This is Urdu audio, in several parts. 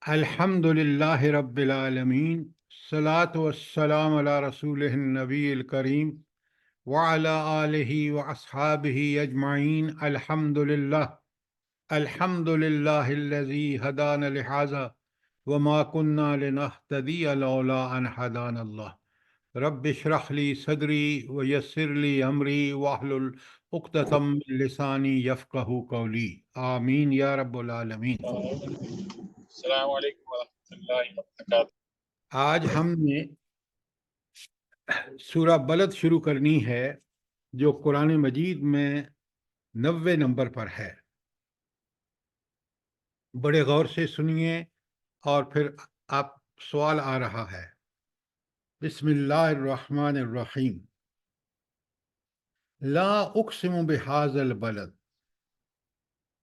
الحمد للہ رب العالمین، الصلاۃ والسلام علی رسول النبی الکریم وعلی آلہ واصحابہ اجمعین۔ الحمد للہ الذی ہدانا لہذا وما کنا لنہتدی لولا ان ہدانا اللہ۔ رب اشرح لی صدری ویسر لی امری واحلل عقدۃ من لسانی یفقہوا قولی، آمین یا رب العالمین۔ السلام علیکم ورحمۃ اللہ وبرکاتہ۔ آج ہم نے سورہ بلد شروع کرنی ہے جو قرآن مجید میں 90 نمبر پر ہے۔ بڑے غور سے سنیے اور پھر آپ سوال آ رہا ہے۔ بسم اللہ الرحمن الرحیم۔ لا اقسم بہذا البلد۔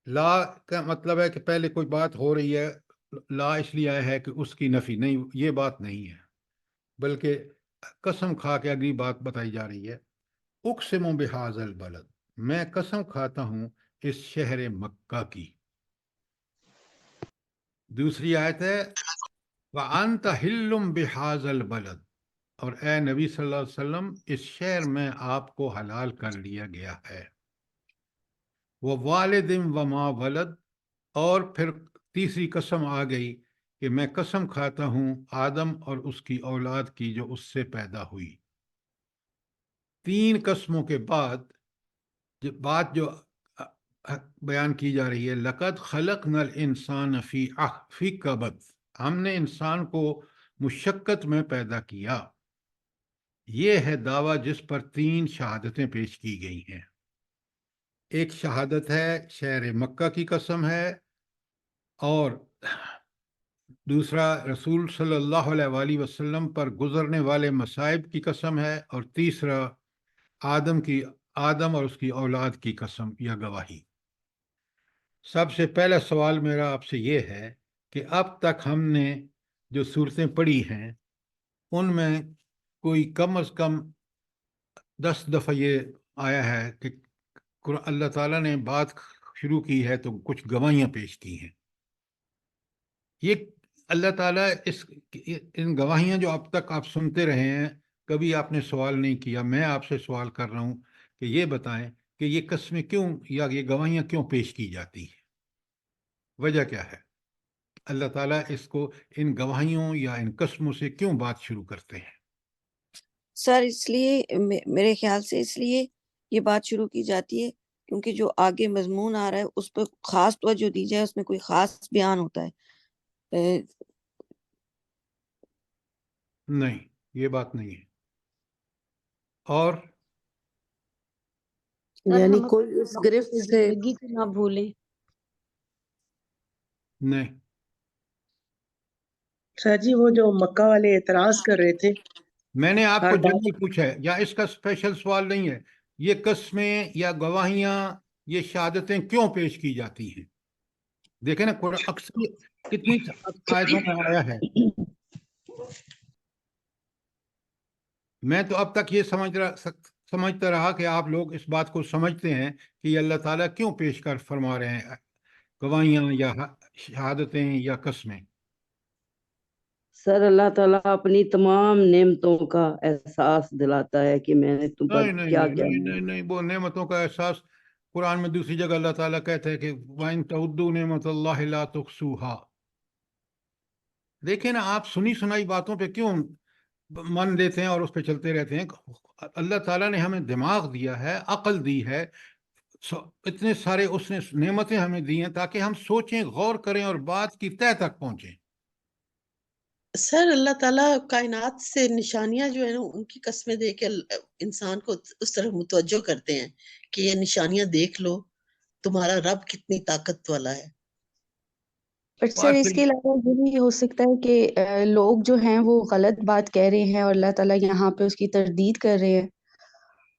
لا کا مطلب ہے کہ پہلے کوئی بات ہو رہی ہے، لا اس لیے آیا ہے کہ اس کی نفی نہیں، یہ بات نہیں ہے، بلکہ قسم کھا کے اگلی بات بتائی جا رہی ہے۔ اقسم بہذا البلد، میں قسم کھاتا ہوں اس شہر مکہ کی۔ دوسری آیت ہے وَأَنْتَ حِلٌّ بِهَذَا الْبَلَدِ، اور اے نبی صلی اللہ علیہ وسلم اس شہر میں آپ کو حلال کر لیا گیا ہے۔ وَوَالِدٍ وَمَا وَلَدَ، اور پھر تیسری قسم آ گئی کہ میں قسم کھاتا ہوں آدم اور اس کی اولاد کی جو اس سے پیدا ہوئی۔ تین قسموں کے بعد بات جو بیان کی جا رہی ہے، لقد خلقنا الانسان فی کبد، ہم نے انسان کو مشقت میں پیدا کیا۔ یہ ہے دعویٰ جس پر تین شہادتیں پیش کی گئی ہیں۔ ایک شہادت ہے شہر مکہ کی قسم ہے، اور دوسرا رسول صلی اللہ علیہ وآلہ وسلم پر گزرنے والے مصائب کی قسم ہے، اور تیسرا آدم اور اس کی اولاد کی قسم یا گواہی۔ سب سے پہلا سوال میرا آپ سے یہ ہے کہ اب تک ہم نے جو صورتیں پڑھی ہیں ان میں کوئی کم از کم 10 دفعہ یہ آیا ہے کہ اللہ تعالیٰ نے بات شروع کی ہے تو کچھ گواہیاں پیش کی ہیں۔ یہ اللہ تعالیٰ ان گواہیاں جو اب تک آپ سنتے رہے ہیں، کبھی آپ نے سوال نہیں کیا۔ میں آپ سے سوال کر رہا ہوں کہ یہ بتائیں کہ یہ قسمیں کیوں یا یہ گواہیاں کیوں پیش کی جاتی ہیں، وجہ کیا ہے؟ اللہ تعالیٰ اس کو ان گواہیوں یا ان قسموں سے کیوں بات شروع کرتے ہیں؟ سر اس لیے میرے خیال سے اس لیے یہ بات شروع کی جاتی ہے کیونکہ جو آگے مضمون آ رہا ہے اس پہ خاص توجہ دی جائے، اس میں کوئی خاص بیان ہوتا ہے۔ نہیں، یہ بات نہیں ہے۔ اور یعنی کوئی اس گرفت سے زندگی کو نہ بھولیں۔ نہیں، سر جی وہ جو مکہ والے اعتراض کر رہے تھے، میں نے آپ کو ہر بات جنرل پوچھا ہے، یا اس کا اسپیشل سوال نہیں ہے، یہ قسمیں یا گواہیاں، یہ شہادتیں کیوں پیش کی جاتی ہیں؟ دیکھیں نا قرآن اکثر کتنی آیتوں میں آیا ہے۔ میں تو اب تک یہ سمجھتا رہا کہ آپ لوگ اس بات کو سمجھتے ہیں کہ یہ اللہ تعالیٰ کیوں پیش کر فرما رہے ہیں گواہیاں یا شہادتیں یا قسمیں۔ سر اللہ تعالیٰ اپنی تمام نعمتوں کا احساس دلاتا ہے کہ میں نے تم پر نہیں نہیں کیا نہیں کیا نہیں نہیں نہیں، وہ نعمتوں کا احساس قرآن میں دوسری جگہ اللہ تعالیٰ کہتے ہیں کہ وَإِن تَعُدُّوا نِعْمَتَ اللَّهِ لَا تُحْصُوهَا۔ دیکھیں نا، آپ سنی سنائی باتوں پہ کیوں من دیتے ہیں اور اس پہ چلتے رہتے ہیں؟ اللہ تعالیٰ نے ہمیں دماغ دیا ہے، عقل دی ہے، اتنے سارے اس نے نعمتیں ہمیں دی ہیں تاکہ ہم سوچیں، غور کریں اور بات کی تہہ تک پہنچیں۔ سر اللہ تعالیٰ کائنات سے نشانیاں جو ہیں نا ان کی قسمیں دے کے انسان کو اس طرح متوجہ کرتے ہیں کہ یہ نشانیاں دیکھ لو، تمہارا رب کتنی طاقت والا ہے۔ پر سر اس کے علاوہ یہ بھی ہو سکتا ہے کہ لوگ جو ہیں وہ غلط بات کہہ رہے ہیں اور اللہ تعالیٰ یہاں پہ اس کی تردید کر رہے ہیں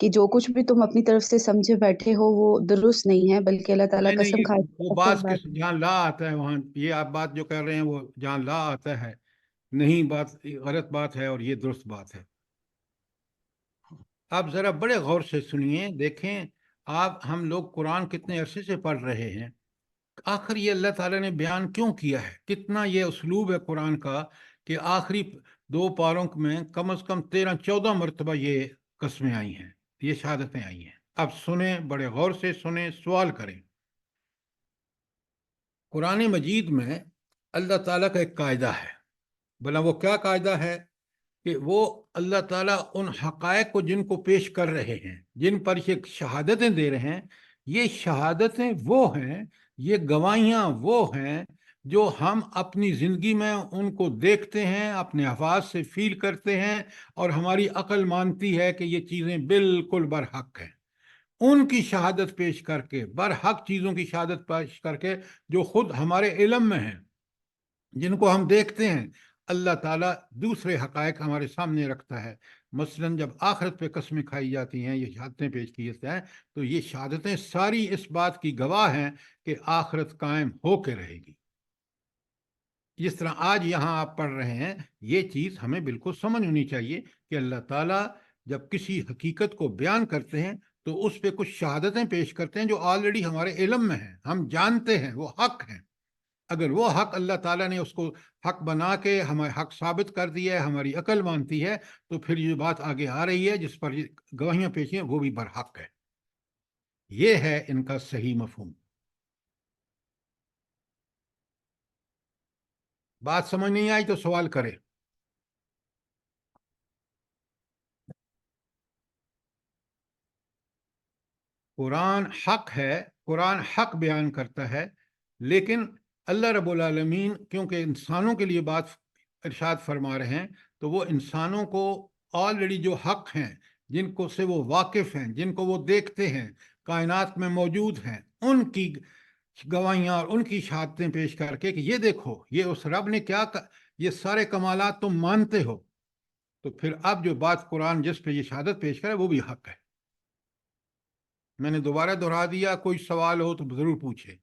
کہ جو کچھ بھی تم اپنی طرف سے سمجھے بیٹھے ہو وہ درست نہیں ہے، بلکہ اللہ تعالیٰ نہیں، قسم کھائے وہ بات جہاں لا آتا ہے وہاں یہ آپ بات جو کر رہے ہیں وہ جہاں لا آتا ہے نہیں، بات غلط بات ہے اور یہ درست بات ہے۔ آپ ذرا بڑے غور سے سنیے، دیکھیں ہم لوگ قرآن کتنے عرصے سے پڑھ رہے ہیں، آخر یہ اللہ تعالیٰ نے بیان کیوں کیا ہے؟ کتنا یہ اسلوب ہے قرآن کا کہ آخری 2 پاروں میں کم از کم 13-14 مرتبہ یہ قسمیں آئی ہیں، یہ شہادتیں آئی ہیں۔ اب سنیں، بڑے غور سے سنیں، سوال کریں۔ قرآن مجید میں اللہ تعالیٰ کا ایک قاعدہ ہے، بھلا وہ کیا قاعدہ ہے؟ کہ وہ اللہ تعالیٰ ان حقائق کو جن کو پیش کر رہے ہیں، جن پر یہ شہادتیں دے رہے ہیں، یہ شہادتیں وہ ہیں، یہ گواہیاں وہ ہیں جو ہم اپنی زندگی میں ان کو دیکھتے ہیں، اپنے حواس سے فیل کرتے ہیں، اور ہماری عقل مانتی ہے کہ یہ چیزیں بالکل برحق ہیں۔ ان کی شہادت پیش کر کے، برحق چیزوں کی شہادت پیش کر کے جو خود ہمارے علم میں ہیں، جن کو ہم دیکھتے ہیں، اللہ تعالیٰ دوسرے حقائق ہمارے سامنے رکھتا ہے۔ مثلاً جب آخرت پہ قسمیں کھائی جاتی ہیں، یہ شہادتیں پیش کی جاتی ہیں، تو یہ شہادتیں ساری اس بات کی گواہ ہیں کہ آخرت قائم ہو کے رہے گی۔ جس طرح آج یہاں آپ پڑھ رہے ہیں، یہ چیز ہمیں بالکل سمجھ ہونی چاہیے کہ اللہ تعالیٰ جب کسی حقیقت کو بیان کرتے ہیں تو اس پہ کچھ شہادتیں پیش کرتے ہیں جو آلریڈی ہمارے علم میں ہیں، ہم جانتے ہیں وہ حق ہیں۔ اگر وہ حق اللہ تعالیٰ نے اس کو حق بنا کے ہمیں حق ثابت کر دیا ہے، ہماری عقل مانتی ہے، تو پھر یہ بات آگے آ رہی ہے جس پر یہ گواہیاں پیش ہیں وہ بھی برحق ہے۔ یہ ہے ان کا صحیح مفہوم۔ بات سمجھ نہیں آئی تو سوال کرے۔ قرآن حق ہے، قرآن حق بیان کرتا ہے، لیکن اللہ رب العالمین کیونکہ انسانوں کے لیے بات ارشاد فرما رہے ہیں، تو وہ انسانوں کو آلریڈی جو حق ہیں، جن کو سے وہ واقف ہیں، جن کو وہ دیکھتے ہیں، کائنات میں موجود ہیں، ان کی گواہیاں اور ان کی شہادتیں پیش کر کے کہ یہ دیکھو، یہ اس رب نے کیا یہ سارے کمالات تم مانتے ہو، تو پھر اب جو بات قرآن جس پہ یہ شہادت پیش کرے وہ بھی حق ہے۔ میں نے دوبارہ دہرا دیا، کوئی سوال ہو تو ضرور پوچھے۔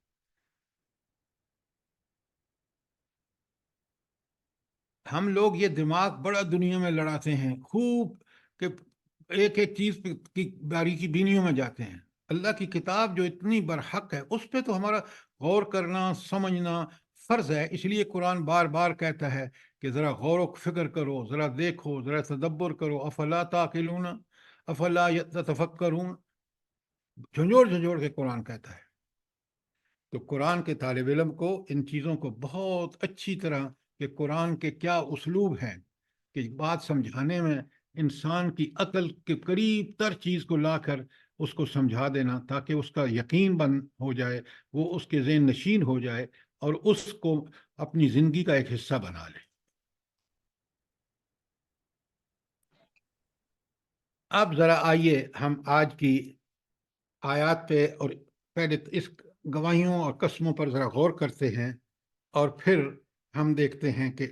ہم لوگ یہ دماغ بڑا دنیا میں لڑاتے ہیں خوب، کہ ایک ایک چیز کی باریکی بینیوں میں جاتے ہیں۔ اللہ کی کتاب جو اتنی برحق ہے، اس پہ تو ہمارا غور کرنا، سمجھنا فرض ہے۔ اس لیے قرآن بار بار کہتا ہے کہ ذرا غور و فکر کرو، ذرا دیکھو، ذرا تدبر کرو، افلا تعقلون، افلا تتفکرون، جھنجھوڑ جھنجھوڑ کے قرآن کہتا ہے۔ تو قرآن کے طالب علم کو ان چیزوں کو بہت اچھی طرح کہ قرآن کے کیا اسلوب ہیں کہ بات سمجھانے میں انسان کی عقل کے قریب تر چیز کو لا کر اس کو سمجھا دینا، تاکہ اس کا یقین بن ہو جائے، وہ اس کے ذہن نشین ہو جائے اور اس کو اپنی زندگی کا ایک حصہ بنا لے۔ اب ذرا آئیے ہم آج کی آیات پہ اور پہلے اس گواہیوں اور قسموں پر ذرا غور کرتے ہیں، اور پھر ہم دیکھتے ہیں کہ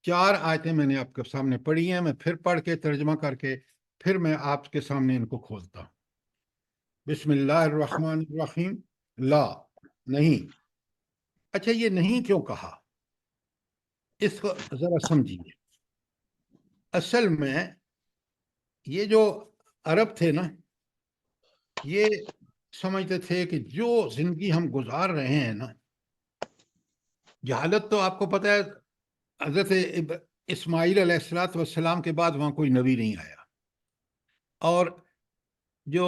4 آیتیں میں نے آپ کے سامنے پڑھی ہیں، میں پھر پڑھ کے ترجمہ کر کے پھر میں آپ کے سامنے ان کو کھولتا ہوں۔ بسم اللہ الرحمن الرحیم۔ لا، نہیں۔ اچھا، یہ نہیں کیوں کہا؟ اس کو ذرا سمجھیے۔ اصل میں یہ جو عرب تھے نا، یہ سمجھتے تھے کہ جو زندگی ہم گزار رہے ہیں نا، جہالت تو آپ کو پتہ ہے، حضرت اسماعیل علیہ السلام کے بعد وہاں کوئی نبی نہیں آیا، اور جو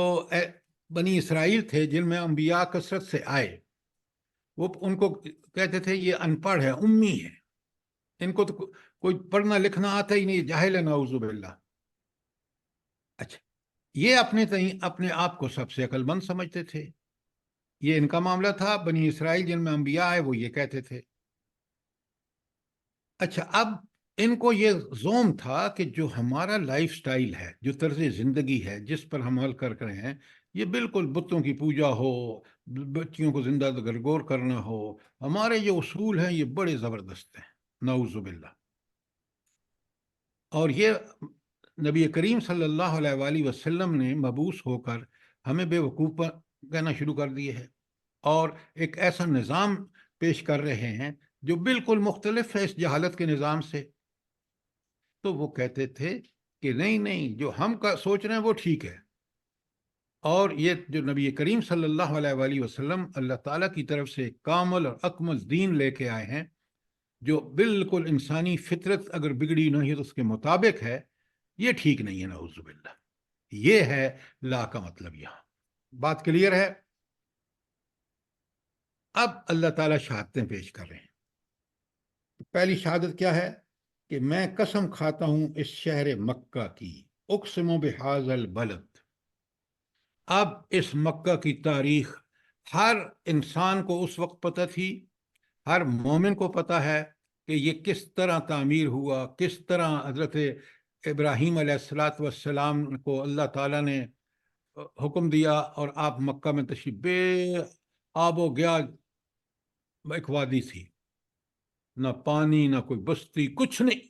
بنی اسرائیل تھے جن میں انبیاء کثرت سے آئے، وہ ان کو کہتے تھے یہ ان پڑھ ہے، امی ہے، ان کو تو کوئی پڑھنا لکھنا آتا ہی نہیں، جاہل ہے، نعوذ باللہ۔ اچھا، یہ اپنے آپ کو سب سے عقل مند سمجھتے تھے، یہ ان کا معاملہ تھا۔ بنی اسرائیل جن میں انبیاء آئے وہ یہ کہتے تھے۔ اچھا، اب ان کو یہ زوم تھا کہ جو ہمارا لائف سٹائل ہے، جو طرز زندگی ہے جس پر ہم عمل کر رہے ہیں، یہ بالکل بتوں کی پوجا ہو، بچیوں کو زندہ گرگور کرنا ہو، ہمارے یہ اصول ہیں، یہ بڑے زبردست ہیں، نعوذ باللہ۔ اور یہ نبی کریم صلی اللہ علیہ وآلہ وسلم نے مبعوث ہو کر ہمیں بے وقوف کہنا شروع کر دیے ہے، اور ایک ایسا نظام پیش کر رہے ہیں جو بالکل مختلف ہے اس جہالت کے نظام سے۔ تو وہ کہتے تھے کہ نہیں، جو ہم کا سوچ رہے ہیں وہ ٹھیک ہے، اور یہ جو نبی کریم صلی اللہ علیہ وآلہ وسلم اللہ تعالیٰ کی طرف سے کامل اور اکمل دین لے کے آئے ہیں، جو بالکل انسانی فطرت اگر بگڑی نہیں تو اس کے مطابق ہے، یہ ٹھیک نہیں ہے، نعوذ باللہ۔ یہ ہے لا کا مطلب۔ یہاں بات کلیئر ہے؟ اب اللہ تعالیٰ شہادتیں پیش کر رہے ہیں۔ پہلی شہادت کیا ہے؟ کہ میں قسم کھاتا ہوں اس شہر مکہ کی، اقسم بہذا البلد۔ اب اس مکہ کی تاریخ ہر انسان کو اس وقت پتہ تھی، ہر مومن کو پتہ ہے کہ یہ کس طرح تعمیر ہوا، کس طرح حضرت ابراہیم علیہ السلام کو اللہ تعالیٰ نے حکم دیا اور آپ مکہ میں تشریف، بے آب و گیا ایک وادی تھی، نہ پانی نہ کوئی بستی، کچھ نہیں۔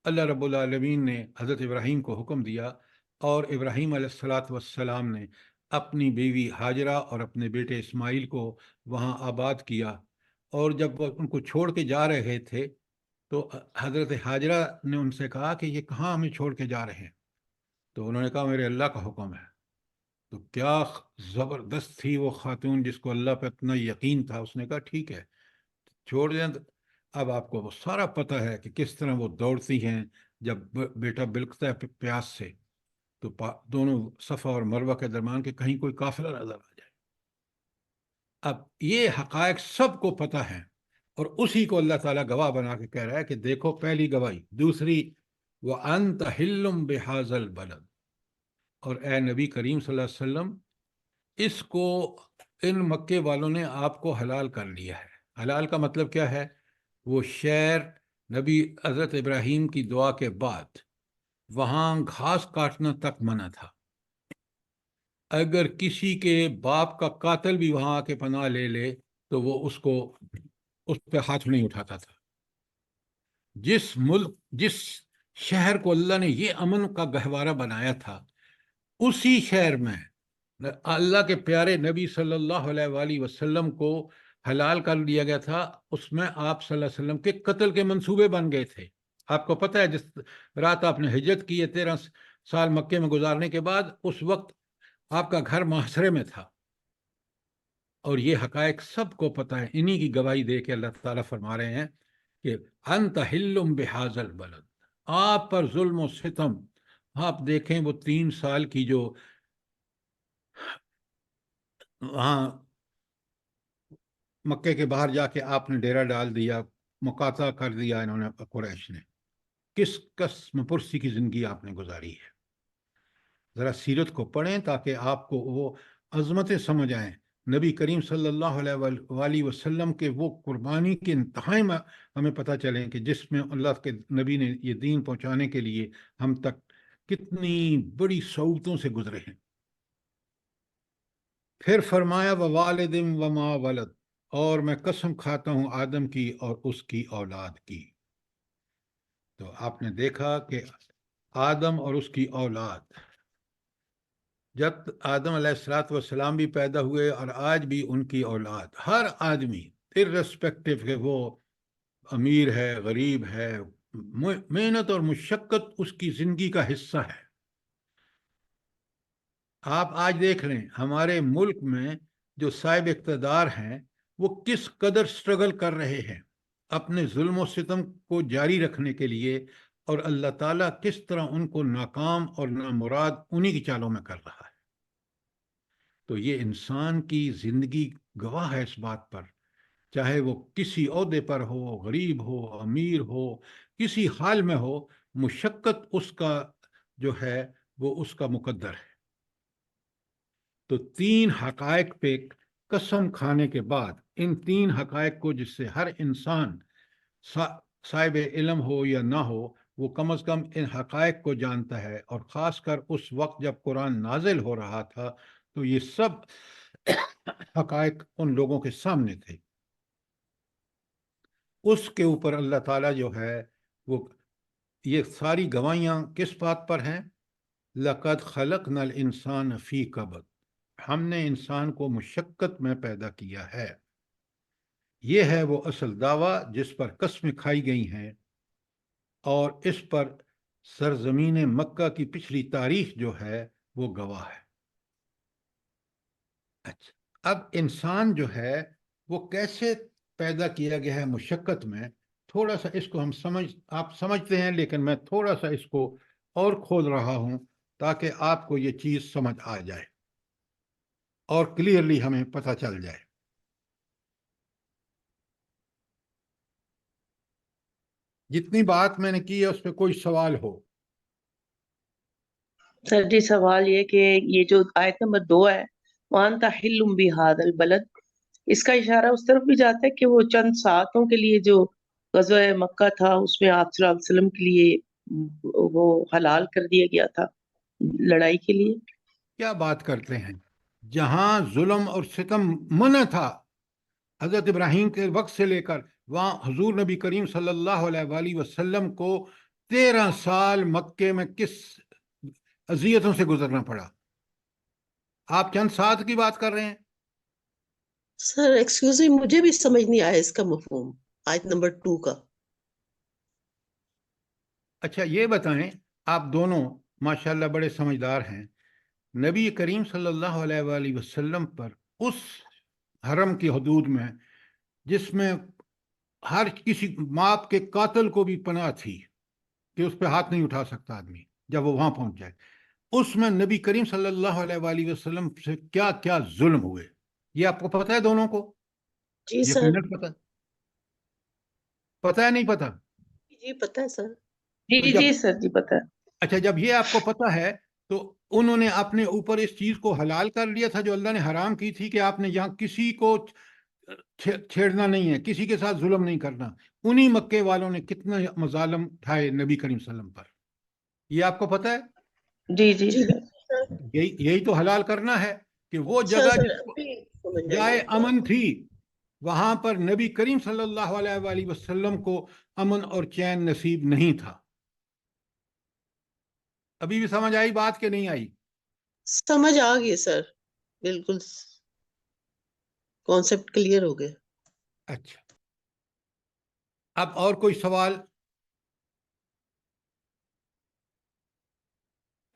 اللہ رب العالمین نے حضرت ابراہیم کو حکم دیا اور ابراہیم علیہ السلام نے اپنی بیوی ہاجرہ اور اپنے بیٹے اسماعیل کو وہاں آباد کیا۔ اور جب وہ ان کو چھوڑ کے جا رہے تھے تو حضرت ہاجرہ نے ان سے کہا کہ یہ کہاں ہمیں چھوڑ کے جا رہے ہیں؟ تو انہوں نے کہا میرے اللہ کا حکم ہے۔ تو کیا زبردست تھی وہ خاتون جس کو اللہ پہ اتنا یقین تھا، اس نے کہا ٹھیک ہے چھوڑ دیں۔ اب آپ کو وہ سارا پتہ ہے کہ کس طرح وہ دوڑتی ہیں جب بیٹا بلکتا ہے پیاس سے، تو دونوں صفا اور مروہ کے درمیان کہ کہیں کوئی قافلہ نظر آ جائے۔ اب یہ حقائق سب کو پتہ ہے، اور اسی کو اللہ تعالیٰ گواہ بنا کے کہہ رہا ہے کہ دیکھو پہلی گواہی۔ دوسری وَأَنْتَ حِلٌّ بِهَذَا الْبَلَدِ، اور اے نبی کریم صلی اللہ علیہ وسلم، اس کو ان مکے والوں نے آپ کو حلال کر لیا ہے۔ حلال کا مطلب کیا ہے؟ وہ شہر نبی حضرت ابراہیم کی دعا کے بعد وہاں گھاس کاٹنا تک منع تھا۔ اگر کسی کے باپ کا قاتل بھی وہاں آ کے پناہ لے لے تو وہ اس پہ ہاتھ نہیں اٹھاتا تھا۔ جس شہر کو اللہ نے یہ امن کا گہوارہ بنایا تھا، اسی شہر میں اللہ کے پیارے نبی صلی اللہ علیہ وآلہ وسلم کو حلال کر دیا گیا تھا۔ اس میں آپ صلی اللہ علیہ وسلم کے قتل کے منصوبے بن گئے تھے۔ آپ کو پتہ ہے جس رات آپ نے ہجرت کی ہے 13 سال مکے میں گزارنے کے بعد، اس وقت آپ کا گھر محاصرے میں تھا، اور یہ حقائق سب کو پتہ ہے۔ انہی کی گواہی دے کے اللہ تعالیٰ فرما رہے ہیں کہ انت حل بہذا البلد، آپ پر ظلم و ستم۔ آپ دیکھیں وہ 3 سال کی جو وہاں مکے کے باہر جا کے آپ نے ڈیرا ڈال دیا، مقاطع کر دیا انہوں نے، قریش نے، کس قسم پرسی کی زندگی آپ نے گزاری ہے۔ ذرا سیرت کو پڑھیں تاکہ آپ کو وہ عظمتیں سمجھ آئیں۔ نبی کریم صلی اللہ علیہ وآلہ وسلم کے وہ قربانی کے انتہائی میں ہمیں پتہ چلیں کہ جس میں اللہ کے نبی نے یہ دین پہنچانے کے لیے ہم تک کتنی بڑی صعوبتوں سے گزرے ہیں۔ پھر فرمایا ووالد وما ولد، اور میں قسم کھاتا ہوں آدم کی اور اس کی اولاد کی۔ تو آپ نے دیکھا کہ آدم اور اس کی اولاد، جب آدم علیہ السلام بھی پیدا ہوئے اور آج بھی ان کی اولاد، ہر آدمی irrespective کہ وہ امیر ہے غریب ہے، محنت اور مشقت اس کی زندگی کا حصہ ہے۔ آپ آج دیکھ لیں ہمارے ملک میں جو صاحب اقتدار ہیں وہ کس قدر سٹرگل کر رہے ہیں اپنے ظلم و ستم کو جاری رکھنے کے لیے، اور اللہ تعالیٰ کس طرح ان کو ناکام اور نامراد انہی کی چالوں میں کر رہا ہے۔ تو یہ انسان کی زندگی گواہ ہے اس بات پر، چاہے وہ کسی عہدے پر ہو، غریب ہو، امیر ہو، کسی حال میں ہو، مشقت اس کا جو ہے وہ اس کا مقدر ہے۔ تو 3 حقائق پہ قسم کھانے کے بعد، ان 3 حقائق کو جس سے ہر انسان صاحب علم ہو یا نہ ہو، وہ کم از کم ان حقائق کو جانتا ہے، اور خاص کر اس وقت جب قرآن نازل ہو رہا تھا تو یہ سب حقائق ان لوگوں کے سامنے تھے۔ اس کے اوپر اللہ تعالیٰ جو ہے وہ یہ ساری گواہیاں کس بات پر ہیں؟ لَقَدْ خَلَقْنَا الْإِنسَانَ فِي كَبَدٍ، ہم نے انسان کو مشقت میں پیدا کیا ہے۔ یہ ہے وہ اصل دعویٰ جس پر قسمیں کھائی گئی ہیں، اور اس پر سرزمین مکہ کی پچھلی تاریخ جو ہے وہ گواہ ہے۔ اچھا، اب انسان جو ہے وہ کیسے پیدا کیا گیا ہے مشقت میں، تھوڑا سا اس کو آپ سمجھتے ہیں، لیکن میں تھوڑا سا اس کو اور کھول رہا ہوں تاکہ آپ کو یہ چیز سمجھ آ جائے اور کلیئرلی ہمیں پتہ چل جائے۔ جتنی بات میں نے کی ہے اس پہ کوئی سوال ہو؟ سر جی سوال یہ کہ یہ جو آیت نمبر 2 ہے، وَأَنْتَ حِلٌّ بِهَذَا الْبَلَدِ، اس کا اشارہ اس طرف بھی جاتا ہے کہ وہ چند ساعتوں کے لیے جو غزوہ مکہ تھا اس میں آپ صلی اللہ علیہ وسلم کے لیے وہ حلال کر دیا گیا تھا لڑائی کے لیے۔ کیا بات کرتے ہیں، جہاں ظلم اور ستم منع تھا حضرت ابراہیم کے وقت سے لے کر، وہاں حضور نبی کریم صلی اللہ علیہ وآلہ وسلم کو 13 سال مکے میں کس اذیتوں سے گزرنا پڑا؟ آپ چند ساتھ کی بات کر رہے ہیں۔ سر ایکسکیوز می، مجھے بھی سمجھ نہیں آیا اس کا مفہوم آیت نمبر 2 کا۔ اچھا یہ بتائیں، آپ دونوں ماشاءاللہ بڑے سمجھدار ہیں، نبی کریم صلی اللہ علیہ وآلہ وسلم پر اس حرم کی حدود میں جس میں ہر کسی باپ کے قاتل کو بھی پناہ تھی کہ اس پہ ہاتھ نہیں اٹھا سکتا آدمی جب وہ وہاں پہنچ جائے، اس میں نبی کریم صلی اللہ علیہ وآلہ وسلم سے کیا کیا ظلم ہوئے، یہ آپ کو پتہ ہے دونوں کو؟ جی سر، یقیناً پتہ ہے نہیں پتہ؟ جی پتہ ہے سر۔ جی تو جب جی سر جی پتہ ہے۔ اچھا جب یہ آپ کو پتہ ہے تو انہوں نے اپنے اوپر اس چیز کو حلال کر لیا تھا جو اللہ نے حرام کی تھی کہ آپ نے یہاں کسی کو چھیڑنا نہیں ہے، کسی کے ساتھ ظلم نہیں کرنا۔ انہی مکے والوں نے کتنے مظالم اٹھائے نبی کریم صلی اللہ علیہ وسلم پر، یہ آپ کو پتہ ہے؟ جی جی جی سر۔ سر، یہی تو حلال کرنا ہے کہ وہ سر جگہ سر جس کو ابھی سمجھ آئی جائے میری بات۔ امن تھی وہاں پر نبی کریم صلی اللہ علیہ وآلہ وسلم کو امن اور چین نصیب نہیں تھا۔ ابھی بھی سمجھ آئی بات کہ نہیں آئی؟ سمجھ آ گئی سر، بالکل کانسیپٹ کلیئر ہو گیا۔ اچھا، اب اور کوئی سوال؟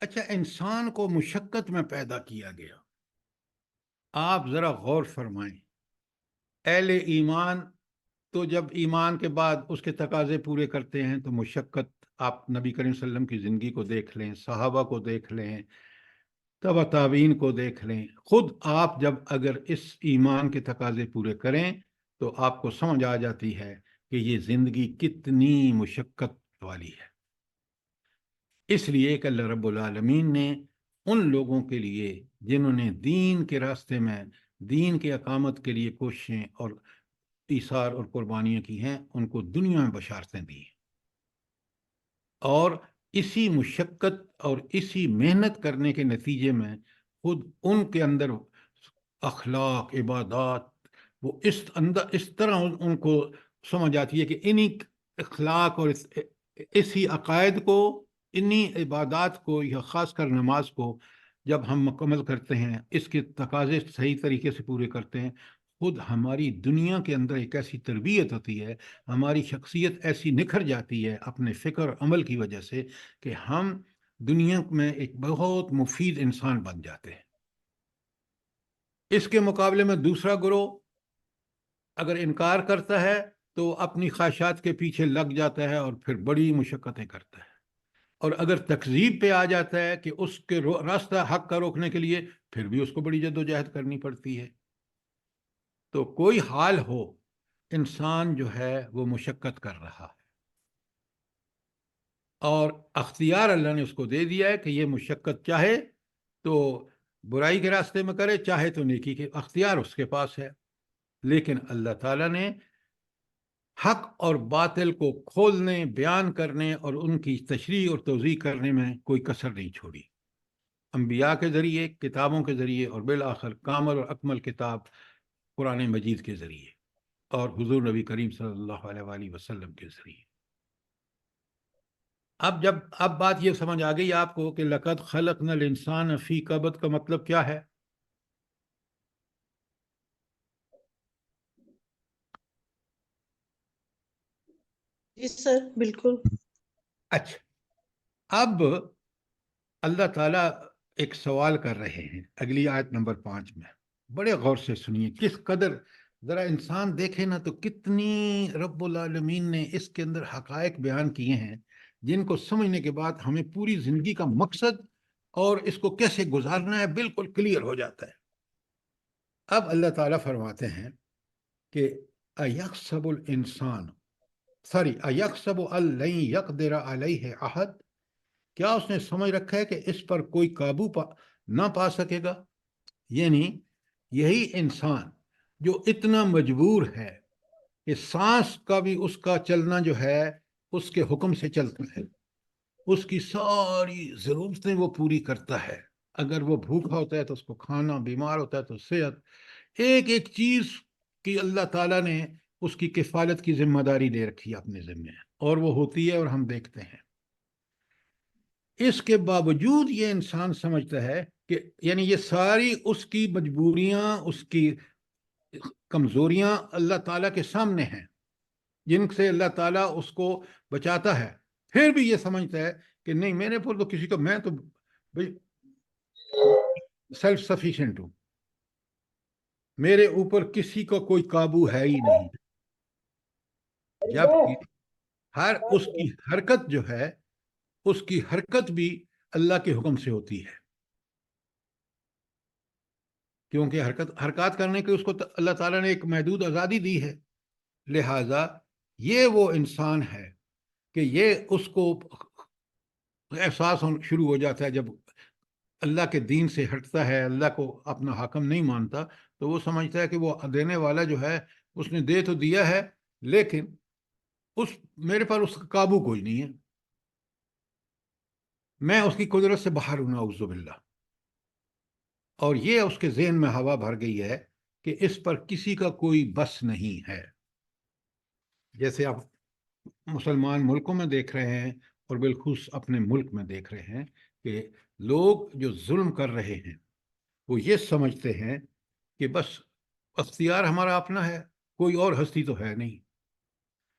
اچھا، انسان کو مشقت میں پیدا کیا گیا، آپ ذرا غور فرمائیں۔ اہل ایمان تو جب ایمان کے بعد اس کے تقاضے پورے کرتے ہیں تو مشقت، آپ نبی کریم صلی اللہ علیہ وسلم کی زندگی کو دیکھ لیں، صحابہ کو دیکھ لیں، تبع تابعین کو دیکھ لیں، خود آپ جب اگر اس ایمان کے تقاضے پورے کریں تو آپ کو سمجھ آ جاتی ہے کہ یہ زندگی کتنی مشقت والی ہے۔ اس لیے کہ اللہ رب العالمین نے ان لوگوں کے لیے جنہوں نے دین کے راستے میں دین کے اقامت کے لیے کوششیں اور ایثار اور قربانیاں کی ہیں، ان کو دنیا میں بشارتیں دی ہیں، اور اسی مشقت اور اسی محنت کرنے کے نتیجے میں خود ان کے اندر اخلاق، عبادات، وہ اس طرح ان کو سمجھ آتی ہے کہ انہی اخلاق اور اسی عقائد کو، انہی عبادات کو، یا خاص کر نماز کو جب ہم مکمل کرتے ہیں، اس کے تقاضے صحیح طریقے سے پورے کرتے ہیں، خود ہماری دنیا کے اندر ایک ایسی تربیت ہوتی ہے، ہماری شخصیت ایسی نکھر جاتی ہے اپنے فکر اور عمل کی وجہ سے کہ ہم دنیا میں ایک بہت مفید انسان بن جاتے ہیں۔ اس کے مقابلے میں دوسرا گروہ اگر انکار کرتا ہے تو اپنی خواہشات کے پیچھے لگ جاتا ہے اور پھر بڑی مشقتیں کرتا ہے، اور اگر تکذیب پہ آ جاتا ہے کہ اس کے راستہ حق کا روکنے کے لیے، پھر بھی اس کو بڑی جدوجہد کرنی پڑتی ہے۔ تو کوئی حال ہو، انسان جو ہے وہ مشقت کر رہا ہے، اور اختیار اللہ نے اس کو دے دیا ہے کہ یہ مشقت چاہے تو برائی کے راستے میں کرے، چاہے تو نیکی کے، اختیار اس کے پاس ہے۔ لیکن اللہ تعالیٰ نے حق اور باطل کو کھولنے، بیان کرنے اور ان کی تشریح اور توضیح کرنے میں کوئی کسر نہیں چھوڑی، انبیاء کے ذریعے، کتابوں کے ذریعے، اور بالآخر کامل اور اکمل کتاب قرآن مجید کے ذریعے، اور حضور نبی کریم صلی اللہ علیہ وآلہ وسلم کے ذریعے۔ اب بات یہ سمجھ آ گئی آپ کو کہ لقد خلقنا الانسان فی کبد کا مطلب کیا ہے؟ جی سر بالکل۔ اچھا، اب اللہ تعالیٰ ایک سوال کر رہے ہیں اگلی آیت نمبر 5 میں، بڑے غور سے سنیے کس قدر، ذرا انسان دیکھے نا تو کتنی رب العالمین نے اس کے اندر حقائق بیان کیے ہیں جن کو سمجھنے کے بعد ہمیں پوری زندگی کا مقصد اور اس کو کیسے گزارنا ہے بالکل کلیئر ہو جاتا ہے۔ اب اللہ تعالیٰ فرماتے ہیں کہ اَيَحْسَبُ الْإِنسَانُ اَيَحْسَبُ أَن لَّن يَقْدِرَ عَلَيْهِ أَحَدٌ، کیا اس نے سمجھ رکھا ہے کہ اس پر کوئی قابو نہ پا سکے گا؟ یعنی یہی انسان جو اتنا مجبور ہے کہ سانس کا بھی اس کا چلنا جو ہے اس کے حکم سے چلتا ہے، اس کی ساری ضرورتیں وہ پوری کرتا ہے، اگر وہ بھوکا ہوتا ہے تو اس کو کھانا، بیمار ہوتا ہے تو صحت، ایک ایک چیز کی اللہ تعالیٰ نے اس کی کفالت کی ذمہ داری لے رکھی ہے اپنے ذمہ، اور وہ ہوتی ہے اور ہم دیکھتے ہیں۔ اس کے باوجود یہ انسان سمجھتا ہے کہ یعنی یہ ساری اس کی مجبوریاں، اس کی کمزوریاں اللہ تعالیٰ کے سامنے ہیں جن سے اللہ تعالیٰ اس کو بچاتا ہے، پھر بھی یہ سمجھتا ہے کہ نہیں، میرے پر تو کسی کو، میں تو سیلف سفیشینٹ ہوں، میرے اوپر کسی کو کوئی قابو ہے ہی نہیں، جبکہ اس کی حرکت جو ہے، اس کی حرکت بھی اللہ کے حکم سے ہوتی ہے، کیونکہ حرکات کرنے کے اس کو اللہ تعالیٰ نے ایک محدود آزادی دی ہے۔ لہٰذا یہ وہ انسان ہے کہ یہ اس کو احساس شروع ہو جاتا ہے جب اللہ کے دین سے ہٹتا ہے، اللہ کو اپنا حاکم نہیں مانتا، تو وہ سمجھتا ہے کہ وہ دینے والا جو ہے اس نے دے تو دیا ہے، لیکن میرے پر اس کا قابو کوئی نہیں ہے، میں اس کی قدرت سے باہر ہوں، نعوذ باللہ۔ اور یہ اس کے ذہن میں ہوا بھر گئی ہے کہ اس پر کسی کا کوئی بس نہیں ہے۔ جیسے آپ مسلمان ملکوں میں دیکھ رہے ہیں اور بالخصوص اپنے ملک میں دیکھ رہے ہیں کہ لوگ جو ظلم کر رہے ہیں وہ یہ سمجھتے ہیں کہ بس اختیار ہمارا اپنا ہے، کوئی اور ہستی تو ہے نہیں۔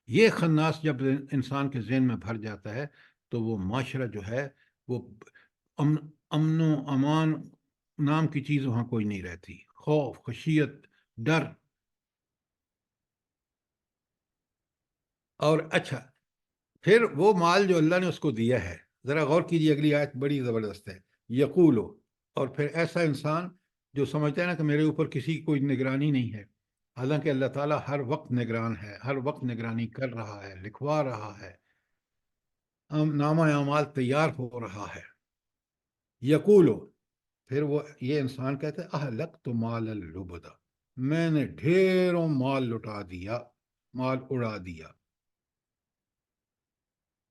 یہ خناس جب انسان کے ذہن میں بھر جاتا ہے تو وہ معاشرہ جو ہے وہ امن و امان نام کی چیز وہاں کوئی نہیں رہتی، خوف، خشیت، ڈر۔ اور اچھا، پھر وہ مال جو اللہ نے اس کو دیا ہے، ذرا غور کیجیے، اگلی آیت بڑی زبردست ہے، یقولو، اور پھر ایسا انسان جو سمجھتا ہے نا کہ میرے اوپر کسی کی کوئی نگرانی نہیں ہے، حالانکہ اللہ تعالیٰ ہر وقت نگران ہے، ہر وقت نگرانی کر رہا ہے، لکھوا رہا ہے، نامہ اعمال تیار ہو رہا ہے۔ یقولو، پھر وہ یہ انسان کہتا ہے اہلکت مال اللبدا، میں نے ڈھیروں مال لٹا دیا، مال اڑا دیا۔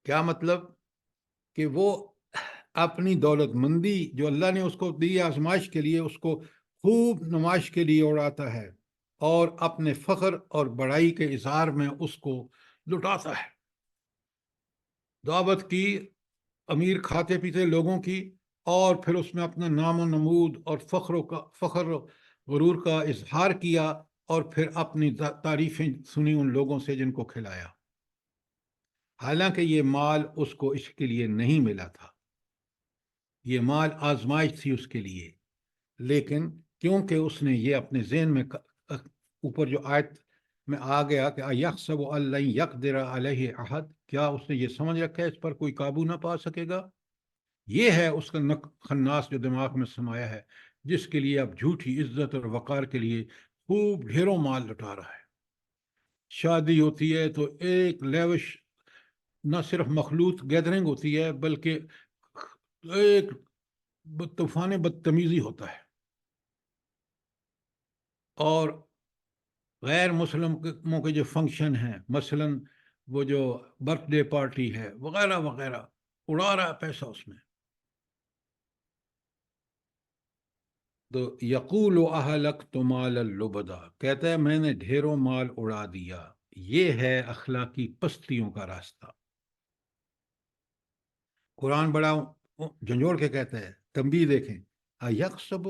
کیا مطلب؟ کہ وہ اپنی دولت مندی جو اللہ نے اس کو دی آزمائش کے لیے، اس کو خوب نمائش کے لیے اڑاتا ہے، اور اپنے فخر اور بڑائی کے اظہار میں اس کو لٹاتا ہے۔ دعوت کی، امیر کھاتے پیتے لوگوں کی، اور پھر اس میں اپنا نام و نمود اور فخر و غرور کا اظہار کیا، اور پھر اپنی تعریفیں سنی ان لوگوں سے جن کو کھلایا، حالانکہ یہ مال اس کو اس کے لیے نہیں ملا تھا، یہ مال آزمائش تھی اس کے لیے، لیکن کیونکہ اس نے یہ اپنے ذہن میں اوپر جو آیت میں آ گیا کہ اَيَحْسَبُ أَن لَّن يَقْدِرَ عَلَيْهِ أَحَدٌ، کیا اس نے یہ سمجھ رکھا ہے اس پر کوئی قابو نہ پا سکے گا؟ یہ ہے اس کا خناس جو دماغ میں سمایا ہے، جس کے لیے اب جھوٹی عزت اور وقار کے لیے خوب ڈھیروں مال لٹا رہا ہے۔ شادی ہوتی ہے تو ایک لیوش نہ صرف مخلوط گیدرنگ ہوتی ہے، بلکہ ایک طوفان بدتمیزی ہوتا ہے، اور غیر مسلموں کے جو فنکشن ہیں، مثلا وہ جو برتھ ڈے پارٹی ہے وغیرہ وغیرہ، اڑا رہا ہے پیسہ اس میں۔ تو یقول اہلکت مال اللبدا، کہتا ہے میں نے ڈھیروں مال اڑا دیا۔ یہ ہے اخلاقی پستیوں کا راستہ۔ قرآن بڑا جھنجھوڑ کے کہتا ہے، تنبیہ دیکھیں، ایحسب،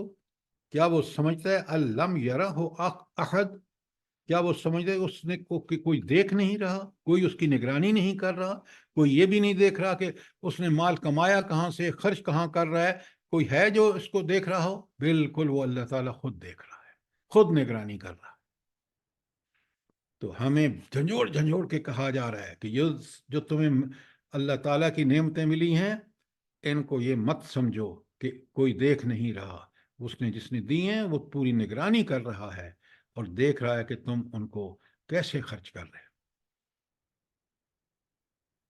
کیا وہ سمجھتا ہے، الم یرہ احد، کیا وہ سمجھتا ہے اس نے کوئی دیکھ نہیں رہا، کوئی اس کی نگرانی نہیں کر رہا، کوئی یہ بھی نہیں دیکھ رہا کہ اس نے مال کمایا کہاں سے، خرچ کہاں کر رہا ہے، کوئی ہے جو اس کو دیکھ رہا ہو؟ بالکل وہ اللہ تعالیٰ خود دیکھ رہا ہے۔ خود نگرانی کر رہا ہے۔ تو ہمیں جھنجھوڑ جھنجھوڑ کے کہا جا رہا ہے کہ جو تمہیں اللہ تعالیٰ کی نعمتیں ملی ہیں ان کو یہ مت سمجھو کہ کوئی دیکھ نہیں رہا، جس نے دی ہیں وہ پوری نگرانی کر رہا ہے اور دیکھ رہا ہے کہ تم ان کو کیسے خرچ کر رہے ہو۔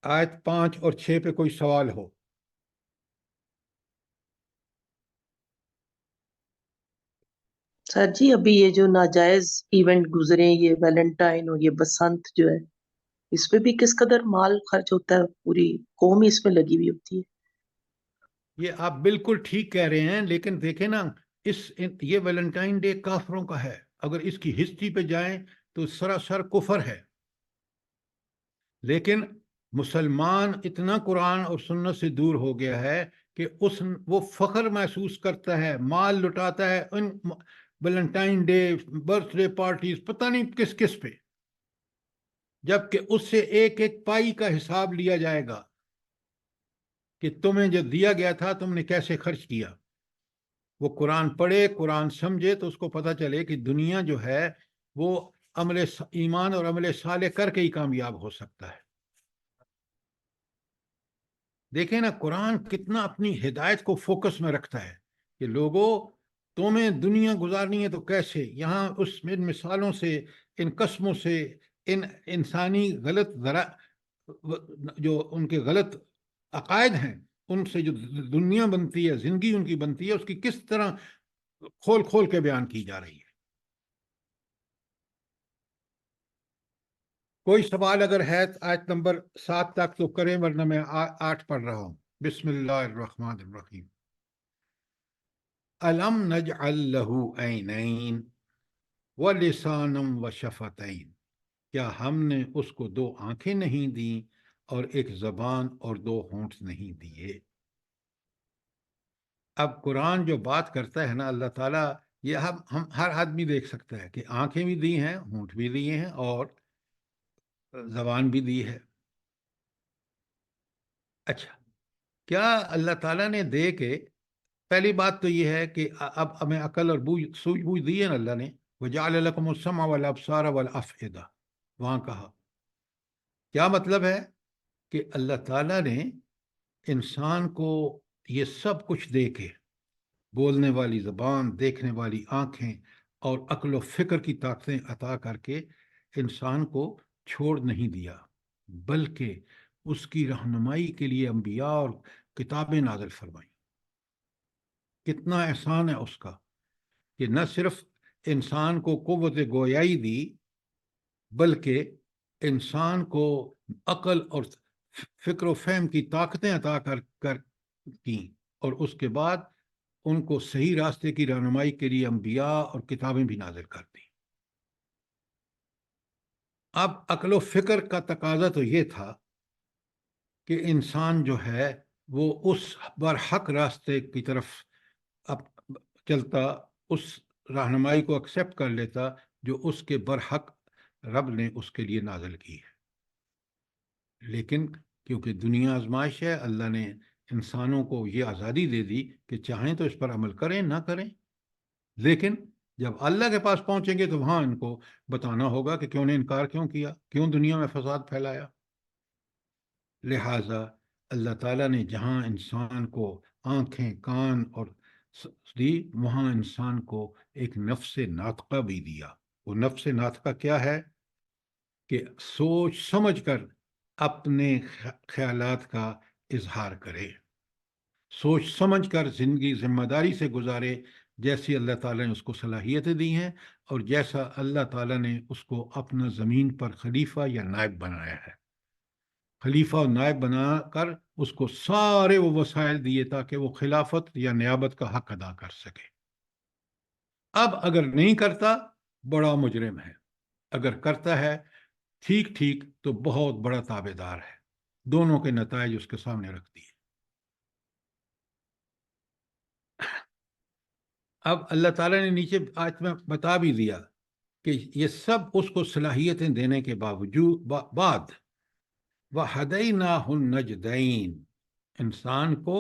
آیت 5 اور 6 پہ کوئی سوال ہو؟ سر جی ابھی یہ جو ناجائز ایونٹ گزرے، یہ ویلنٹائن اور یہ بسنت جو ہے، اس پہ بھی کس قدر مال خرچ ہوتا ہے، پوری قوم ہی اس میں لگی ہوئی ہوتی ہے۔ یہ آپ بالکل ٹھیک کہہ رہے ہیں، لیکن دیکھیں نا یہ ویلنٹائن ڈے کافروں کا ہے، اگر اس کی ہسٹری پہ جائیں تو سراسر کفر ہے، لیکن مسلمان اتنا قرآن اور سنت سے دور ہو گیا ہے کہ وہ فخر محسوس کرتا ہے، مال لٹاتا ہے ان Valentine day, birthday parties, پتہ نہیں کس کس پہ، جبکہ اس سے ایک ایک پائی کا حساب لیا جائے گا کہ تمہیں جو دیا گیا تھا تم نے کیسے خرچ کیا۔ وہ قرآن پڑھے، قرآن سمجھے تو اس کو پتہ چلے کہ دنیا جو ہے وہ عمل ایمان اور عمل صالح کر کے ہی کامیاب ہو سکتا ہے۔ دیکھیں نا قرآن کتنا اپنی ہدایت کو فوکس میں رکھتا ہے کہ لوگوں تمہیں دنیا گزارنی ہے تو کیسے، یہاں ان مثالوں سے، ان قسموں سے، ان انسانی غلط جو ان کے غلط عقائد ہیں ان سے جو دنیا بنتی ہے، زندگی ان کی بنتی ہے، اس کی کس طرح کھول کھول کے بیان کی جا رہی ہے۔ کوئی سوال اگر ہے آیت نمبر 7 تک تو کریں، ورنہ میں 8 پڑھ رہا ہوں۔ بسم اللہ الرحمن الرحیم۔ الم نجعل لہ عینین ولسانا وشفتین، کیا ہم نے اس کو 2 آنکھیں نہیں دیں اور ایک زبان اور 2 ہونٹ نہیں دیے؟ اب قرآن جو بات کرتا ہے نا اللہ تعالیٰ، یہ ہم ہر آدمی دیکھ سکتا ہے کہ آنکھیں بھی دی ہیں، ہونٹ بھی دیے ہیں اور زبان بھی دی ہے۔ اچھا، کیا اللہ تعالیٰ نے دے کے، پہلی بات تو یہ ہے کہ اب ہمیں عقل اور سوجھ بوجھ دی ہے نا اللہ نے، وَجَعَلَ لَكُمُ السَّمْعَ وَالْأَبْصَارَ وَالْأَفْئِدَةَ، وہاں کہا کیا مطلب ہے کہ اللہ تعالیٰ نے انسان کو یہ سب کچھ دے کے، بولنے والی زبان، دیکھنے والی آنکھیں اور عقل و فکر کی طاقتیں عطا کر کے انسان کو چھوڑ نہیں دیا، بلکہ اس کی رہنمائی کے لیے انبیاء اور کتابیں نازل فرمائیں۔ کتنا احسان ہے اس کا کہ نہ صرف انسان کو قوت گویائی دی، بلکہ انسان کو عقل اور فکر و فہم کی طاقتیں عطا کر کی، اور اس کے بعد ان کو صحیح راستے کی رہنمائی کے لیے انبیاء اور کتابیں بھی نازل کر دی۔ اب عقل و فکر کا تقاضا تو یہ تھا کہ انسان جو ہے وہ اس برحق راستے کی طرف اب چلتا، اس رہنمائی کو ایکسیپٹ کر لیتا جو اس کے برحق رب نے اس کے لیے نازل کی ہے۔ لیکن کیونکہ دنیا آزمائش ہے، اللہ نے انسانوں کو یہ آزادی دے دی کہ چاہیں تو اس پر عمل کریں نہ کریں، لیکن جب اللہ کے پاس پہنچیں گے تو وہاں ان کو بتانا ہوگا کہ کیوں نے انکار کیوں کیا، کیوں دنیا میں فساد پھیلایا۔ لہٰذا اللہ تعالیٰ نے جہاں انسان کو آنکھیں، کان اور دی، وہاں انسان کو ایک نفس ناطقہ بھی دیا۔ وہ نفس ناطقہ کیا ہے؟ کہ سوچ سمجھ کر اپنے خیالات کا اظہار کرے، سوچ سمجھ کر زندگی ذمہ داری سے گزارے، جیسی اللہ تعالیٰ نے اس کو صلاحیتیں دی ہیں اور جیسا اللہ تعالیٰ نے اس کو اپنا زمین پر خلیفہ یا نائب بنایا ہے۔ خلیفہ اور نائب بنا کر اس کو سارے وہ وسائل دیے تاکہ وہ خلافت یا نیابت کا حق ادا کر سکے۔ اب اگر نہیں کرتا بڑا مجرم ہے، اگر کرتا ہے ٹھیک ٹھیک تو بہت بڑا تابع دار ہے۔ دونوں کے نتائج اس کے سامنے رکھ دیے۔ اب اللہ تعالیٰ نے نیچے آیت میں بتا بھی دیا کہ یہ سب اس کو صلاحیتیں دینے کے باوجود بعد وَهَدَيْنَاهُ النَّجْدَيْنِ، انسان کو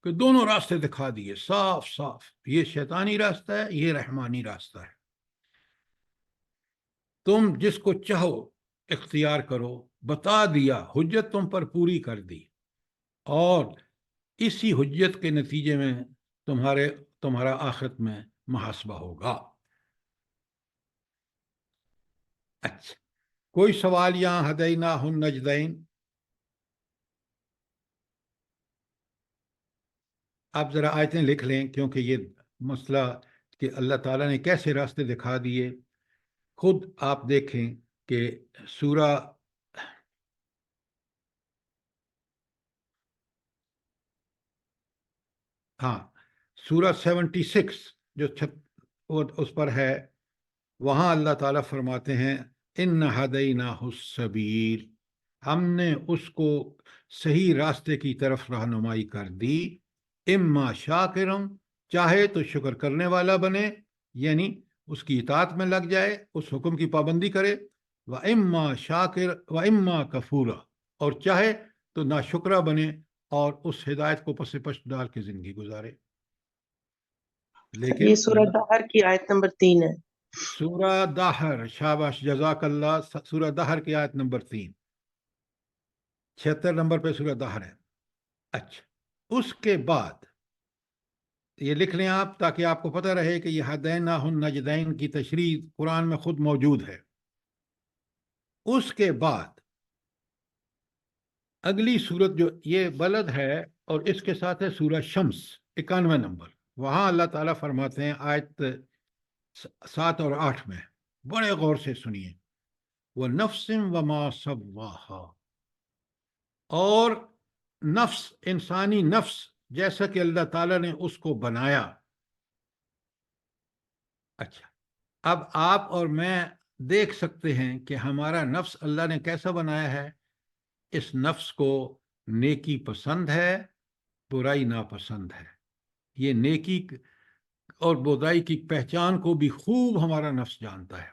کہ دونوں راستے دکھا دیے صاف صاف، یہ شیطانی راستہ ہے، یہ رحمانی راستہ ہے۔ تم جس کو چاہو اختیار کرو، بتا دیا، حجت تم پر پوری کر دی، اور اسی حجت کے نتیجے میں تمہارا آخرت میں محاسبہ ہوگا۔ اچھا، کوئی سوال یہاں ہدیناہ النجدین؟ آپ ذرا آیتیں لکھ لیں، کیونکہ یہ مسئلہ کہ اللہ تعالیٰ نے کیسے راستے دکھا دیے، خود آپ دیکھیں کہ سورہ سورہ 76 جو اس پر ہے، وہاں اللہ تعالیٰ فرماتے ہیں ان ہدیناہ السبیل، ہم نے اس کو صحیح راستے کی طرف رہنمائی کر دی، اما شاکرم، چاہے تو شکر کرنے والا بنے، یعنی اس کی اطاعت میں لگ جائے، اس حکم کی پابندی کرے، وَإِمَّا کفورا، اور چاہے تو ناشکرہ بنے اور اس ہدایت کو پس پشت ڈال کے زندگی گزارے۔ لیکن یہ سورہ دہر کی آیت نمبر 3 ہے۔ سورہ دہر، شاباش، جزاک اللہ، سورہ دہر کی آیت نمبر 3، 76 نمبر پہ سورہ دہر ہے۔ اچھا، اس کے بعد یہ لکھ لیں آپ، تاکہ آپ کو پتہ رہے کہ یہ ہدیناہ النجدین کی تشریح قرآن میں خود موجود ہے۔ اس کے بعد اگلی صورت جو یہ بلد ہے، اور اس کے ساتھ ہے سورہ شمس 91 نمبر، وہاں اللہ تعالیٰ فرماتے ہیں آیت 7 اور 8 میں، بڑے غور سے سنیے، وَنَفْسٍ وَمَا سَوَّاهَا، اور نفس، انسانی نفس، جیسا کہ اللہ تعالیٰ نے اس کو بنایا۔ اچھا، اب آپ اور میں دیکھ سکتے ہیں کہ ہمارا نفس اللہ نے کیسا بنایا ہے۔ اس نفس کو نیکی پسند ہے، برائی ناپسند ہے۔ یہ نیکی اور برائی کی پہچان کو بھی خوب ہمارا نفس جانتا ہے۔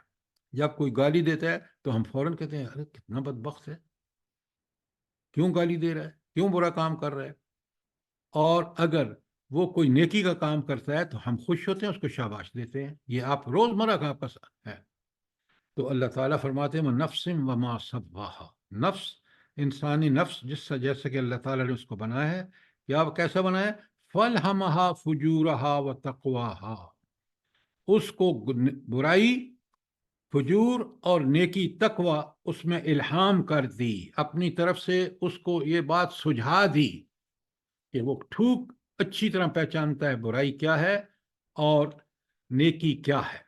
جب کوئی گالی دیتا ہے تو ہم فوراً کہتے ہیں ارے کتنا بدبخت ہے، کیوں گالی دے رہا ہے، کیوں برا کام کر رہا ہے۔ اور اگر وہ کوئی نیکی کا کام کرتا ہے تو ہم خوش ہوتے ہیں، اس کو شاباش دیتے ہیں۔ یہ آپ روزمرہ کا آپ کا ہے۔ تو اللہ تعالیٰ فرماتے ہیں نفس وما سواہا، نفس، انسانی نفس، جیسا کہ اللہ تعالیٰ نے اس کو بنایا ہے، کیا کیسا بنایا ہے، فَالْهَمَهَا فُجُورَهَا وَتَقْوَاهَا، اس کو برائی، فجور اور نیکی، تقوی اس میں الہام کر دی، اپنی طرف سے اس کو یہ بات سجھا دی کہ وہ ٹھوک اچھی طرح پہچانتا ہے برائی کیا ہے اور نیکی کیا ہے۔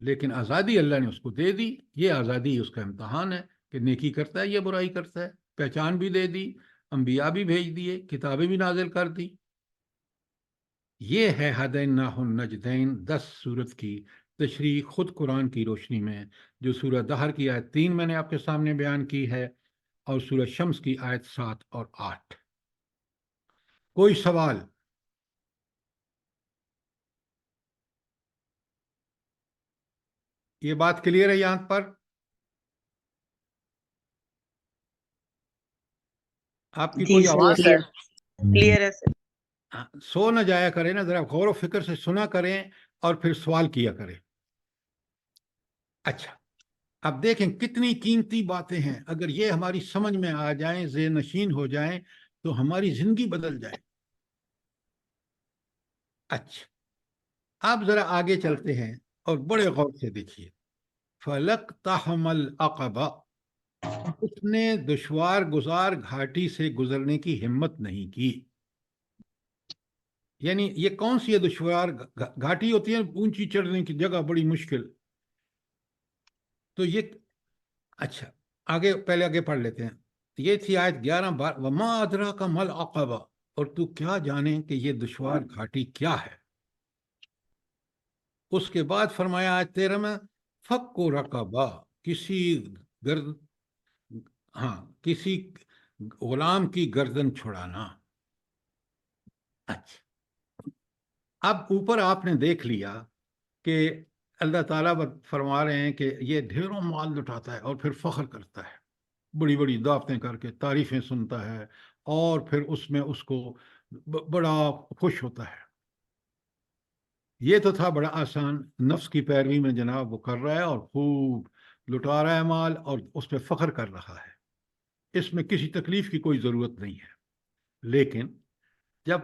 لیکن آزادی اللہ نے اس کو دے دی، یہ آزادی اس کا امتحان ہے کہ نیکی کرتا ہے یا برائی کرتا ہے، پہچان بھی دے دی، انبیاء بھی بھیج دیے، کتابیں بھی نازل کر دی۔ یہ ہے ہدیناہ النجدین 10 سورت کی تشریح خود قرآن کی روشنی میں، جو سورہ دہر کی آیت 3 میں نے آپ کے سامنے بیان کی ہے، اور سورہ شمس کی آیت 7 اور 8۔ کوئی سوال؟ یہ بات کلیئر ہے یہاں پر؟ آپ کی جی کوئی سر، آواز؟ کلیئر ہے سر۔ سو نہ جایا کریں نا، ذرا غور و فکر سے سنا کریں اور پھر سوال کیا کریں۔ اچھا، اب دیکھیں کتنی قیمتی باتیں ہیں، اگر یہ ہماری سمجھ میں آ جائیں، ذہن نشین ہو جائیں، تو ہماری زندگی بدل جائے۔ اچھا، آپ ذرا آگے چلتے ہیں اور بڑے غور سے دیکھیے، فَلَقْتَحَمَ الْعَقَبَةَ، اس نے دشوار گزار گھاٹی سے گزرنے کی ہمت نہیں کی۔ یعنی یہ کون سی ہے دشوار گھاٹی؟ ہوتی ہے اونچی چڑھنے کی جگہ، بڑی مشکل۔ تو یہ اچھا، پہلے آگے پڑھ لیتے ہیں۔ یہ تھی آیت 11 وما ادراک ما العقبہ، اور تو کیا جانے کہ یہ دشوار گھاٹی کیا ہے۔ اس کے بعد فرمایا آیت 13 میں فک رقبہ، کسی غلام کی گردن چھڑانا۔ اچھا، اب اوپر آپ نے دیکھ لیا کہ اللہ تعالیٰ فرما رہے ہیں کہ یہ ڈھیروں مال لٹاتا ہے اور پھر فخر کرتا ہے، بڑی بڑی دعوتیں کر کے تعریفیں سنتا ہے، اور پھر اس میں اس کو بڑا خوش ہوتا ہے۔ یہ تو تھا بڑا آسان، نفس کی پیروی میں جناب وہ کر رہا ہے اور خوب لٹا رہا ہے مال اور اس پہ فخر کر رہا ہے، اس میں کسی تکلیف کی کوئی ضرورت نہیں ہے۔ لیکن جب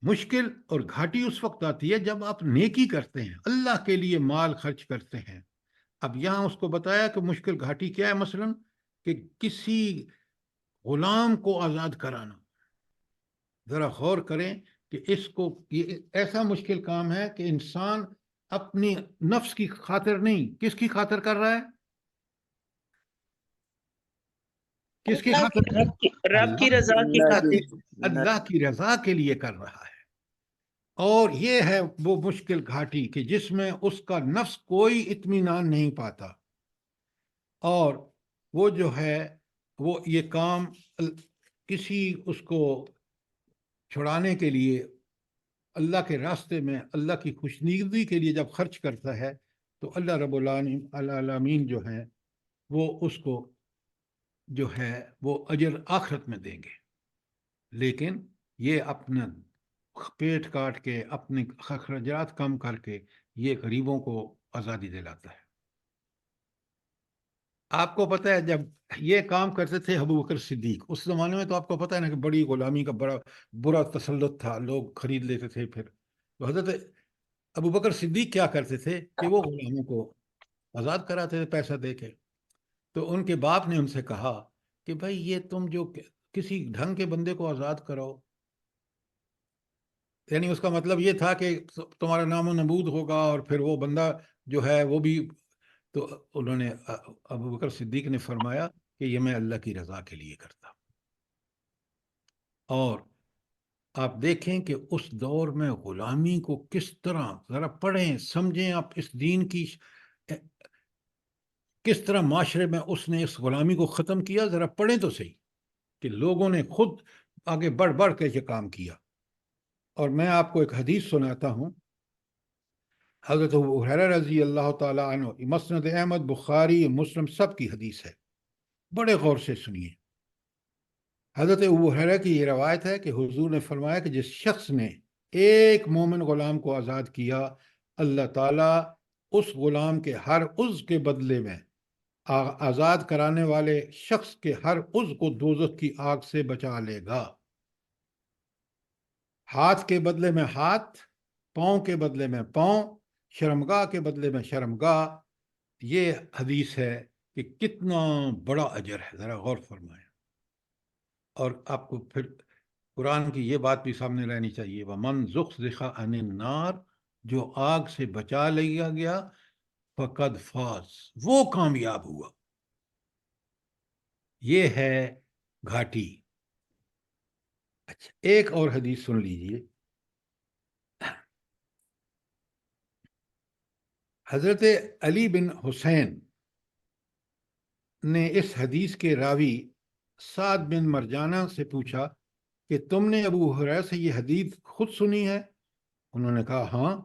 مشکل اور گھاٹی اس وقت آتی ہے جب آپ نیکی کرتے ہیں، اللہ کے لیے مال خرچ کرتے ہیں۔ اب یہاں اس کو بتایا کہ مشکل گھاٹی کیا ہے، مثلا کہ کسی غلام کو آزاد کرانا۔ ذرا غور کریں کہ اس کو یہ ایسا مشکل کام ہے کہ انسان اپنی نفس کی خاطر نہیں، کس کی خاطر کر رہا ہے؟ کس کی خاطر؟ رب کی رضا کی خاطر، اللہ کی رضا کے لیے کر رہا ہے۔ اور یہ ہے وہ مشکل گھاٹی کہ جس میں اس کا نفس کوئی اطمینان نہیں پاتا، اور وہ جو ہے وہ یہ کام کسی اس کو چھڑانے کے لیے اللہ کے راستے میں اللہ کی خوشنودی کے لیے جب خرچ کرتا ہے تو اللہ رب العالمین جو ہے وہ اس کو جو ہے وہ اجر آخرت میں دیں گے۔ لیکن یہ اپنا پیٹ کاٹ کے اپنے اخراجات کم کر کے یہ غریبوں کو آزادی دلاتا ہے۔ آپ کو پتہ ہے جب یہ کام کرتے تھے ابو بکر صدیق، اس زمانے میں تو آپ کو پتہ ہے نا کہ بڑی غلامی کا بڑا برا تسلط تھا، لوگ خرید لیتے تھے۔ پھر تو حضرت ابو بکر صدیق کیا کرتے تھے کہ وہ غلاموں کو آزاد کراتے تھے پیسہ دے کے۔ تو ان کے باپ نے ان سے کہا کہ بھائی یہ تم جو کسی ڈھنگ کے بندے کو آزاد کراؤ، یعنی اس کا مطلب یہ تھا کہ تمہارا نام و نبود ہوگا، اور پھر وہ بندہ جو ہے وہ بھی۔ تو انہوں نے ابو بکر صدیق نے فرمایا کہ یہ میں اللہ کی رضا کے لیے کرتا۔ اور آپ دیکھیں کہ اس دور میں غلامی کو کس طرح، ذرا پڑھیں سمجھیں آپ اس دین کی کس طرح معاشرے میں اس نے اس غلامی کو ختم کیا۔ ذرا پڑھیں تو صحیح کہ لوگوں نے خود آگے بڑھ بڑھ کے یہ کام کیا۔ اور میں آپ کو ایک حدیث سناتا ہوں، حضرت ابو ہریرہ رضی اللہ تعالیٰ عنہ، مسند احمد، بخاری، مسلم سب کی حدیث ہے، بڑے غور سے سنیے۔ حضرت ابو ہریرہ کی یہ روایت ہے کہ حضور نے فرمایا کہ جس شخص نے ایک مومن غلام کو آزاد کیا، اللہ تعالیٰ اس غلام کے ہر عضو کے بدلے میں آزاد کرانے والے شخص کے ہر عضو کو دوزخ کی آگ سے بچا لے گا۔ ہاتھ کے بدلے میں ہاتھ، پاؤں کے بدلے میں پاؤں، شرمگاہ کے بدلے میں شرمگاہ۔ یہ حدیث ہے کہ کتنا بڑا اجر ہے، ذرا غور فرمائیں۔ اور آپ کو پھر قرآن کی یہ بات بھی سامنے رہنی چاہیے، وَمَنْ زُحْزِحَ عَنِ النَّارِ، جو آگ سے بچا لیا گیا، فَقَدْ فَازَ، وہ کامیاب ہوا۔ یہ ہے گھاٹی۔ اچھا، ایک اور حدیث سن لیجئے۔ حضرت علی بن حسین نے اس حدیث کے راوی سعد بن مرجانہ سے پوچھا کہ تم نے ابو ہریرہ سے یہ حدیث خود سنی ہے؟ انہوں نے کہا ہاں۔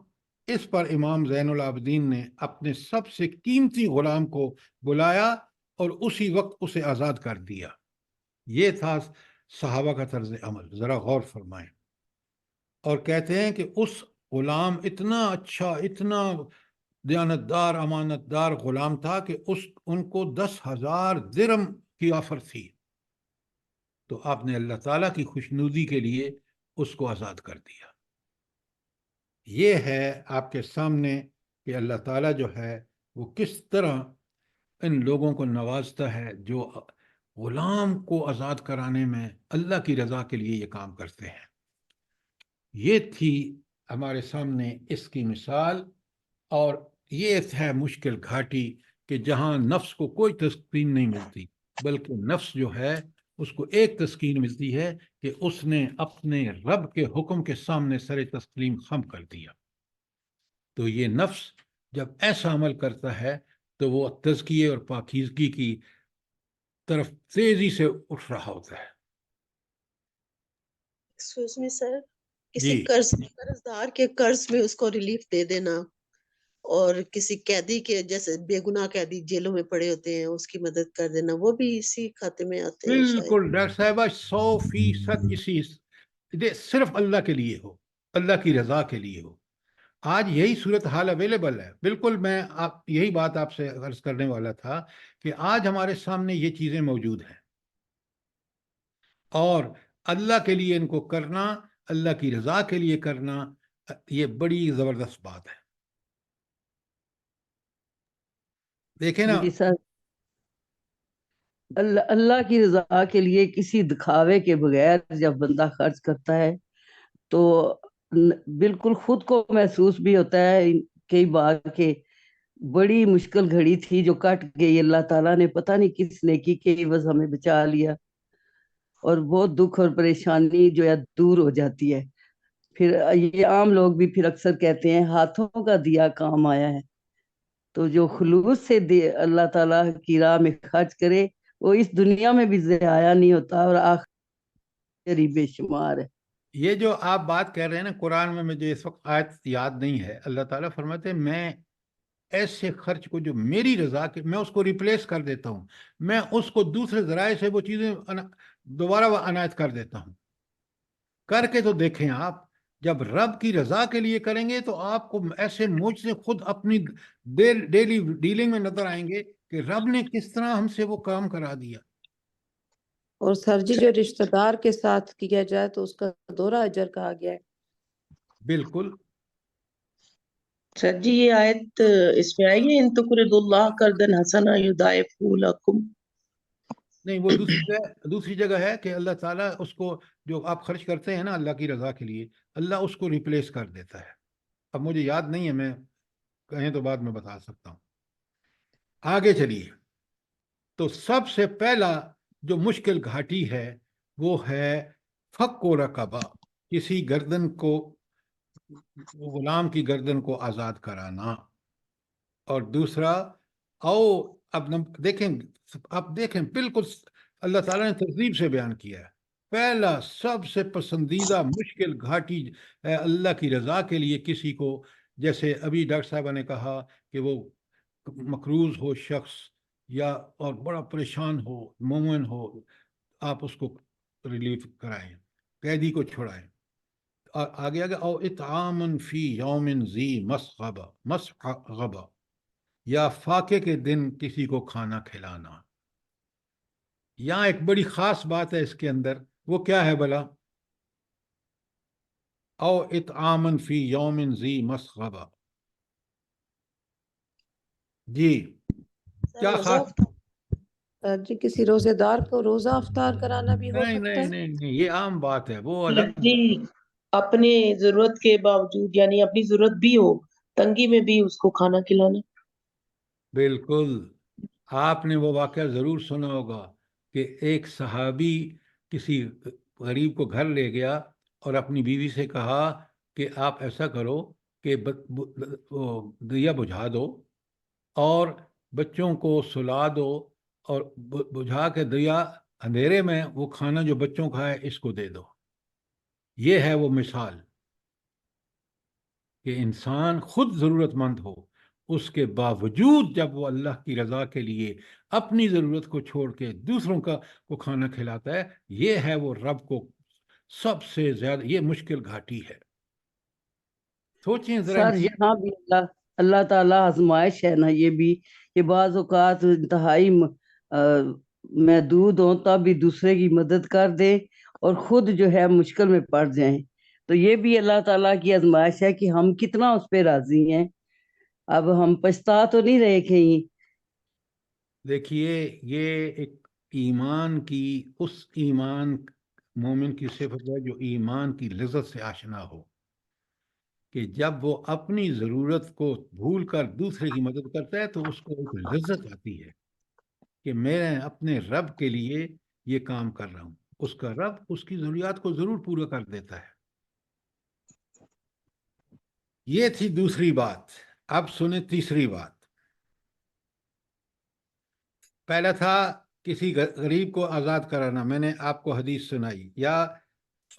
اس پر امام زین العابدین نے اپنے سب سے قیمتی غلام کو بلایا اور اسی وقت اسے آزاد کر دیا۔ یہ تھا صحابہ کا طرز عمل، ذرا غور فرمائیں۔ اور کہتے ہیں کہ اس غلام اتنا اچھا، اتنا دیانتدار، امانت دار غلام تھا کہ ان کو 10,000 درہم کی آفر تھی، تو آپ نے اللہ تعالیٰ کی خوشنودی کے لیے اس کو آزاد کر دیا۔ یہ ہے آپ کے سامنے کہ اللہ تعالیٰ جو ہے وہ کس طرح ان لوگوں کو نوازتا ہے جو غلام کو آزاد کرانے میں اللہ کی رضا کے لیے یہ کام کرتے ہیں۔ یہ تھی ہمارے سامنے اس کی مثال، اور یہ ہے مشکل گھاٹی کہ جہاں نفس کو کوئی تسکین نہیں ملتی، بلکہ نفس جو ہے اس کو ایک تسکین ملتی ہے کہ اس نے اپنے رب کے حکم کے سامنے سر تسلیم خم کر دیا۔ تو یہ نفس جب ایسا عمل کرتا ہے تو وہ تزکیے اور پاکیزگی کی طرف تیزی سے اٹھ رہا ہوتا ہے۔ ایکسکیوز می سر، کسی قرضدار کے قرض میں اس کو ریلیف دے دینا، اور کسی قیدی کے جیسے بے گناہ قیدی جیلوں میں پڑے ہوتے ہیں اس کی مدد کر دینا، وہ بھی اسی کھاتے میں آتے ہیں شاید۔ بالکل ڈاکٹر صاحبہ، 100% اسی صرف اللہ کے لیے ہو، اللہ کی رضا کے لیے ہو۔ آج یہی صورتحال اویلیبل ہے. بالکل میں یہی بات آپ سے عرض کرنے والا تھا کہ آج ہمارے سامنے یہ چیزیں موجود ہیں، اور اللہ کے لیے ان کو کرنا، اللہ کی رضا کے لیے کرنا، یہ بڑی زبردست بات ہے. دیکھیں نا، جی سر، اللہ کی رضا کے لیے کسی دکھاوے کے بغیر جب بندہ خرچ کرتا ہے تو بالکل خود کو محسوس بھی ہوتا ہے کئی بار کہ بڑی مشکل گھڑی تھی جو کٹ گئی، اللہ تعالیٰ نے پتہ نہیں کس نیکی کے عوض ہمیں بچا لیا، اور بہت دکھ اور پریشانی جو ہے دور ہو جاتی ہے. پھر یہ عام لوگ بھی پھر اکثر کہتے ہیں ہاتھوں کا دیا کام آیا ہے. تو جو خلوص سے اللہ تعالیٰ کی راہ میں خرچ کرے وہ اس دنیا میں بھی ضائع نہیں ہوتا، اور آخر ہی بے شمار ہے. یہ جو آپ بات کہہ رہے ہیں نا، قرآن میں مجھے اس وقت آیت یاد نہیں ہے، اللہ تعالیٰ فرماتے ہیں میں ایسے خرچ کو جو میری رضا کے، میں اس کو ریپلیس کر دیتا ہوں، میں اس کو دوسرے ذرائع سے وہ چیزیں دوبارہ عنایت کر دیتا ہوں. کر کے تو دیکھیں آپ، جب رب کی رضا کے لیے کریں گے تو آپ کو ایسے معجزے خود اپنی ڈیلی ڈیلنگ میں نظر آئیں گے کہ رب نے کس طرح ہم سے وہ کام کرا دیا. اور سر جی جو رشتہ دار کے ساتھ کیا جائے تو اس کا دوہرا اجر کہا گیا ہے. بالکل. سر جی یہ آیت اس میں آئی ہے ان تقرضوا اللہ قرضا حسنا یضاعفہ لکم. نہیں، وہ دوسری جگہ ہے کہ اللہ تعالیٰ اس کو جو آپ خرچ کرتے ہیں نا اللہ کی رضا کے لیے، اللہ اس کو ریپلیس کر دیتا ہے. اب مجھے یاد نہیں ہے، میں کہیں تو بعد میں بتا سکتا ہوں. آگے چلیے. تو سب سے پہلا جو مشکل گھاٹی ہے وہ ہے فک و رقبہ، کسی گردن کو، غلام کی گردن کو آزاد کرانا. اور دوسرا، اب دیکھیں بالکل اللہ تعالیٰ نے ترتیب سے بیان کیا ہے. پہلا سب سے پسندیدہ مشکل گھاٹی ہے اللہ کی رضا کے لیے کسی کو، جیسے ابھی ڈاکٹر صاحبہ نے کہا کہ وہ مقروض ہو شخص یا اور بڑا پریشان ہو، مومن ہو، آپ اس کو ریلیف کرائیں، قیدی کو چھڑائیں. آگے او اطعام فی یوم ذی مسغبہ، یا فاقے کے دن کسی کو کھانا کھلانا. یہاں ایک بڑی خاص بات ہے اس کے اندر، وہ کیا ہے بھلا؟ او اطعام فی یوم ذی مسغبہ. جی کیا خاص؟ سر جی کسی روزے دار کو روزہ افطار کرانا بھی ہو نہیں سکتا نہیں ہے؟ نہیں نہیں، یہ عام بات ہے، وہ سر الگ. جی اپنے ضرورت کے باوجود، یعنی اپنی ضرورت بھی ہو، تنگی میں بھی اس کو کھانا کھلانا. بالکل. آپ نے وہ واقعہ ضرور سنا ہوگا کہ ایک صحابی کسی غریب کو گھر لے گیا اور اپنی بیوی سے کہا کہ آپ ایسا کرو کہ دیا بجھا دو اور بچوں کو سلا دو، اور بجھا کے دیا اندھیرے میں وہ کھانا جو بچوں کا ہے اس کو دے دو. یہ ہے وہ مثال کہ انسان خود ضرورت مند ہو، اس کے باوجود جب وہ اللہ کی رضا کے لیے اپنی ضرورت کو چھوڑ کے دوسروں کو کھانا کھلاتا ہے، یہ ہے وہ رب کو سب سے زیادہ یہ مشکل گھاٹی ہے. سوچیں ذرا. سر یہاں بھی اللہ تعالیٰ آزمائش ہے نا، یہ بھی کہ بعض اوقات انتہائی محدود ہوں تب بھی دوسرے کی مدد کر دیں اور خود جو ہے مشکل میں پڑ جائیں. تو یہ بھی اللہ تعالیٰ کی آزمائش ہے کہ ہم کتنا اس پہ راضی ہیں. اب ہم پچھتا تو نہیں رہے کہیں. دیکھیے یہ ایک ایمان کی، اس ایمان مومن کی صفت ہے جو ایمان کی لذت سے آشنا ہو، کہ جب وہ اپنی ضرورت کو بھول کر دوسرے کی مدد کرتا ہے تو اس کو ایک لذت آتی ہے کہ میں اپنے رب کے لیے یہ کام کر رہا ہوں. اس کا رب اس کی ضروریات کو ضرور پورا کر دیتا ہے. یہ تھی دوسری بات. اب سنیں تیسری بات. پہلا تھا کسی غریب کو آزاد کرانا، میں نے آپ کو حدیث سنائی، یا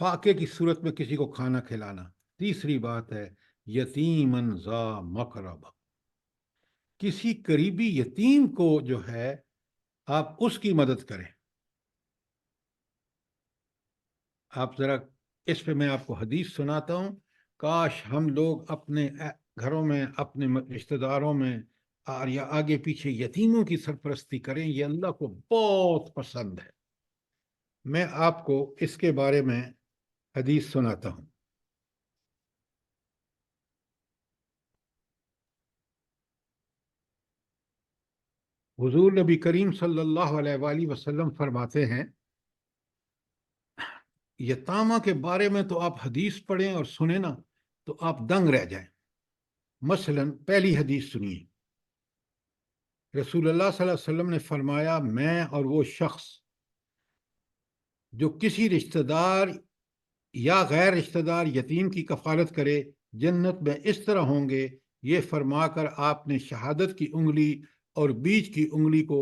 فاقے کی صورت میں کسی کو کھانا کھلانا. تیسری بات ہے یتیمن ذا مقربہ، کسی قریبی یتیم کو جو ہے آپ اس کی مدد کریں. آپ ذرا اس پہ میں آپ کو حدیث سناتا ہوں کاش ہم لوگ اپنے گھروں میں، اپنے رشتہ داروں میں اور یا آگے پیچھے یتیموں کی سرپرستی کریں، یہ اللہ کو بہت پسند ہے۔ میں آپ کو اس کے بارے میں حدیث سناتا ہوں۔ حضور نبی کریم صلی اللہ علیہ وآلہ وسلم فرماتے ہیں، یتامہ کے بارے میں تو آپ حدیث پڑھیں اور سنیں نا تو آپ دنگ رہ جائیں۔ مثلا پہلی حدیث سنیے، رسول اللہ صلی اللہ علیہ وسلم نے فرمایا، میں اور وہ شخص جو کسی رشتہ دار یا غیر رشتہ دار یتیم کی کفالت کرے جنت میں اس طرح ہوں گے۔ یہ فرما کر آپ نے شہادت کی انگلی اور بیچ کی انگلی کو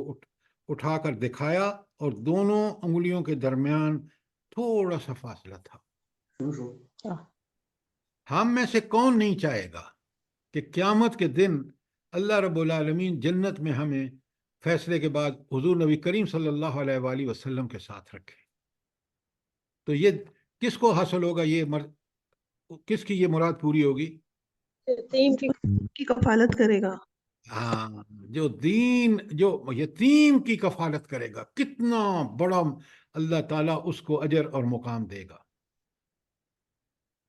اٹھا کر دکھایا، اور دونوں انگلیوں کے درمیان تھوڑا سا فاصلہ تھا۔ ہم میں سے کون نہیں چاہے گا کہ قیامت کے دن اللہ رب العالمین جنت میں ہمیں فیصلے کے بعد حضور نبی کریم صلی اللہ علیہ وآلہ وسلم کے ساتھ رکھے؟ تو یہ کس کو حاصل ہوگا؟ کس کی یہ مراد پوری ہوگی؟ یتیم کی کفالت کرے گا۔ ہاں، جو یتیم کی کفالت کرے گا، کتنا بڑا اللہ تعالیٰ اس کو اجر اور مقام دے گا۔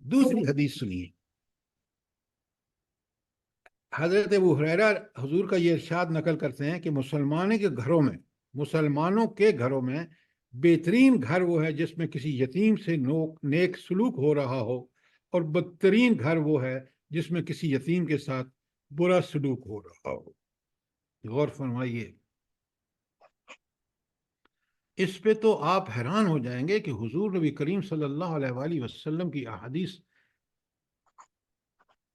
دوسری حدیث سنیے، حضرت ابو ہریرہ حضور کا یہ ارشاد نقل کرتے ہیں کہ مسلمانوں کے گھروں میں بہترین گھر وہ ہے جس میں کسی یتیم سے نیک سلوک ہو رہا ہو، اور بدترین گھر وہ ہے جس میں کسی یتیم کے ساتھ برا سلوک ہو رہا ہو۔ غور فرمائیے، اس پہ تو آپ حیران ہو جائیں گے کہ حضور نبی کریم صلی اللہ علیہ وآلہ وسلم کی احادیث۔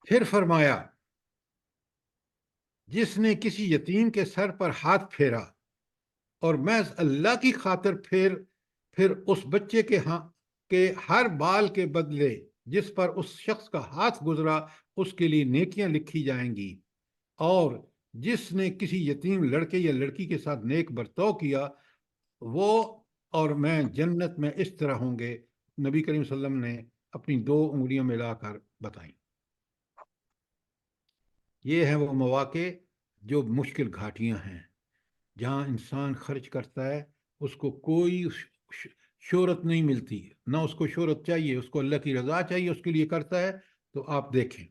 پھر فرمایا، جس نے کسی یتیم کے سر پر ہاتھ پھیرا اور محض اللہ کی خاطر پھر اس بچے کے ہر بال کے بدلے جس پر اس شخص کا ہاتھ گزرا اس کے لیے نیکیاں لکھی جائیں گی، اور جس نے کسی یتیم لڑکے یا لڑکی کے ساتھ نیک برتاؤ کیا، وہ اور میں جنت میں اس طرح ہوں گے۔ نبی کریم صلی اللہ علیہ وسلم نے اپنی 2 انگلیاں ملا کر بتائیں۔ یہ ہیں وہ مواقع جو مشکل گھاٹیاں ہیں، جہاں انسان خرچ کرتا ہے، اس کو کوئی شہرت نہیں ملتی، نہ اس کو شہرت چاہیے، اس کو اللہ کی رضا چاہیے، اس کے لیے کرتا ہے۔ تو آپ دیکھیں،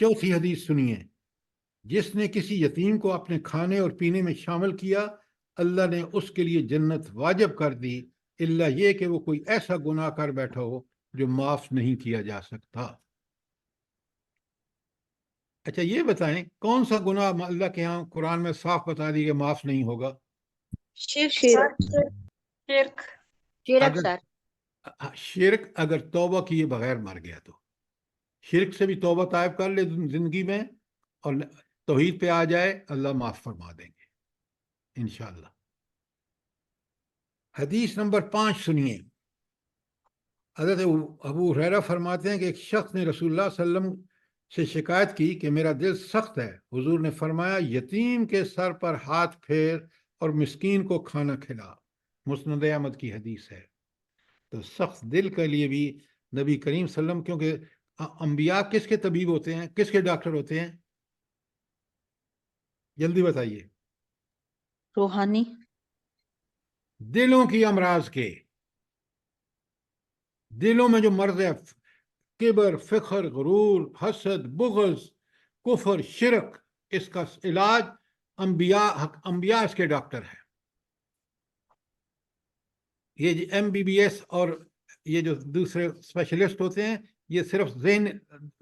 چوتھی حدیث سنیے، جس نے کسی یتیم کو اپنے کھانے اور پینے میں شامل کیا، اللہ نے اس کے لیے جنت واجب کر دی، الا یہ کہ وہ کوئی ایسا گناہ کر بیٹھا ہو جو معاف نہیں کیا جا سکتا۔ اچھا یہ بتائیں، کون سا گناہ اللہ کے ہاں قرآن میں صاف بتا دی کہ معاف نہیں ہوگا؟ شرک اگر توبہ کیے بغیر مر گیا تو، شرک سے بھی توبہ طائب کر لے زندگی میں اور توحید پہ آ جائے، اللہ معاف فرما دیں گے انشاءاللہ۔ حدیث نمبر 5 سنیے، حضرت ابو ہریرہ فرماتے ہیں کہ ایک شخص نے رسول اللہ صلی اللہ علیہ وسلم سے شکایت کی کہ میرا دل سخت ہے۔ حضور نے فرمایا، یتیم کے سر پر ہاتھ پھیر اور مسکین کو کھانا کھلا۔ مسند احمد کی حدیث ہے۔ تو سخت دل کے لیے بھی نبی کریم صلی اللہ علیہ وسلم، کیونکہ انبیاء کس کے طبیب ہوتے ہیں، کس کے ڈاکٹر ہوتے ہیں؟ جلدی بتائیے۔ روحانی، دلوں کی امراض کے، دلوں میں جو مرض ہے، کبر، فخر، غرور، حسد، بغض، کفر، شرک، اس کا علاج انبیاء اس کے ڈاکٹر ہیں۔ یہ MBBS اور یہ جو دوسرے اسپیشلسٹ ہوتے ہیں، یہ صرف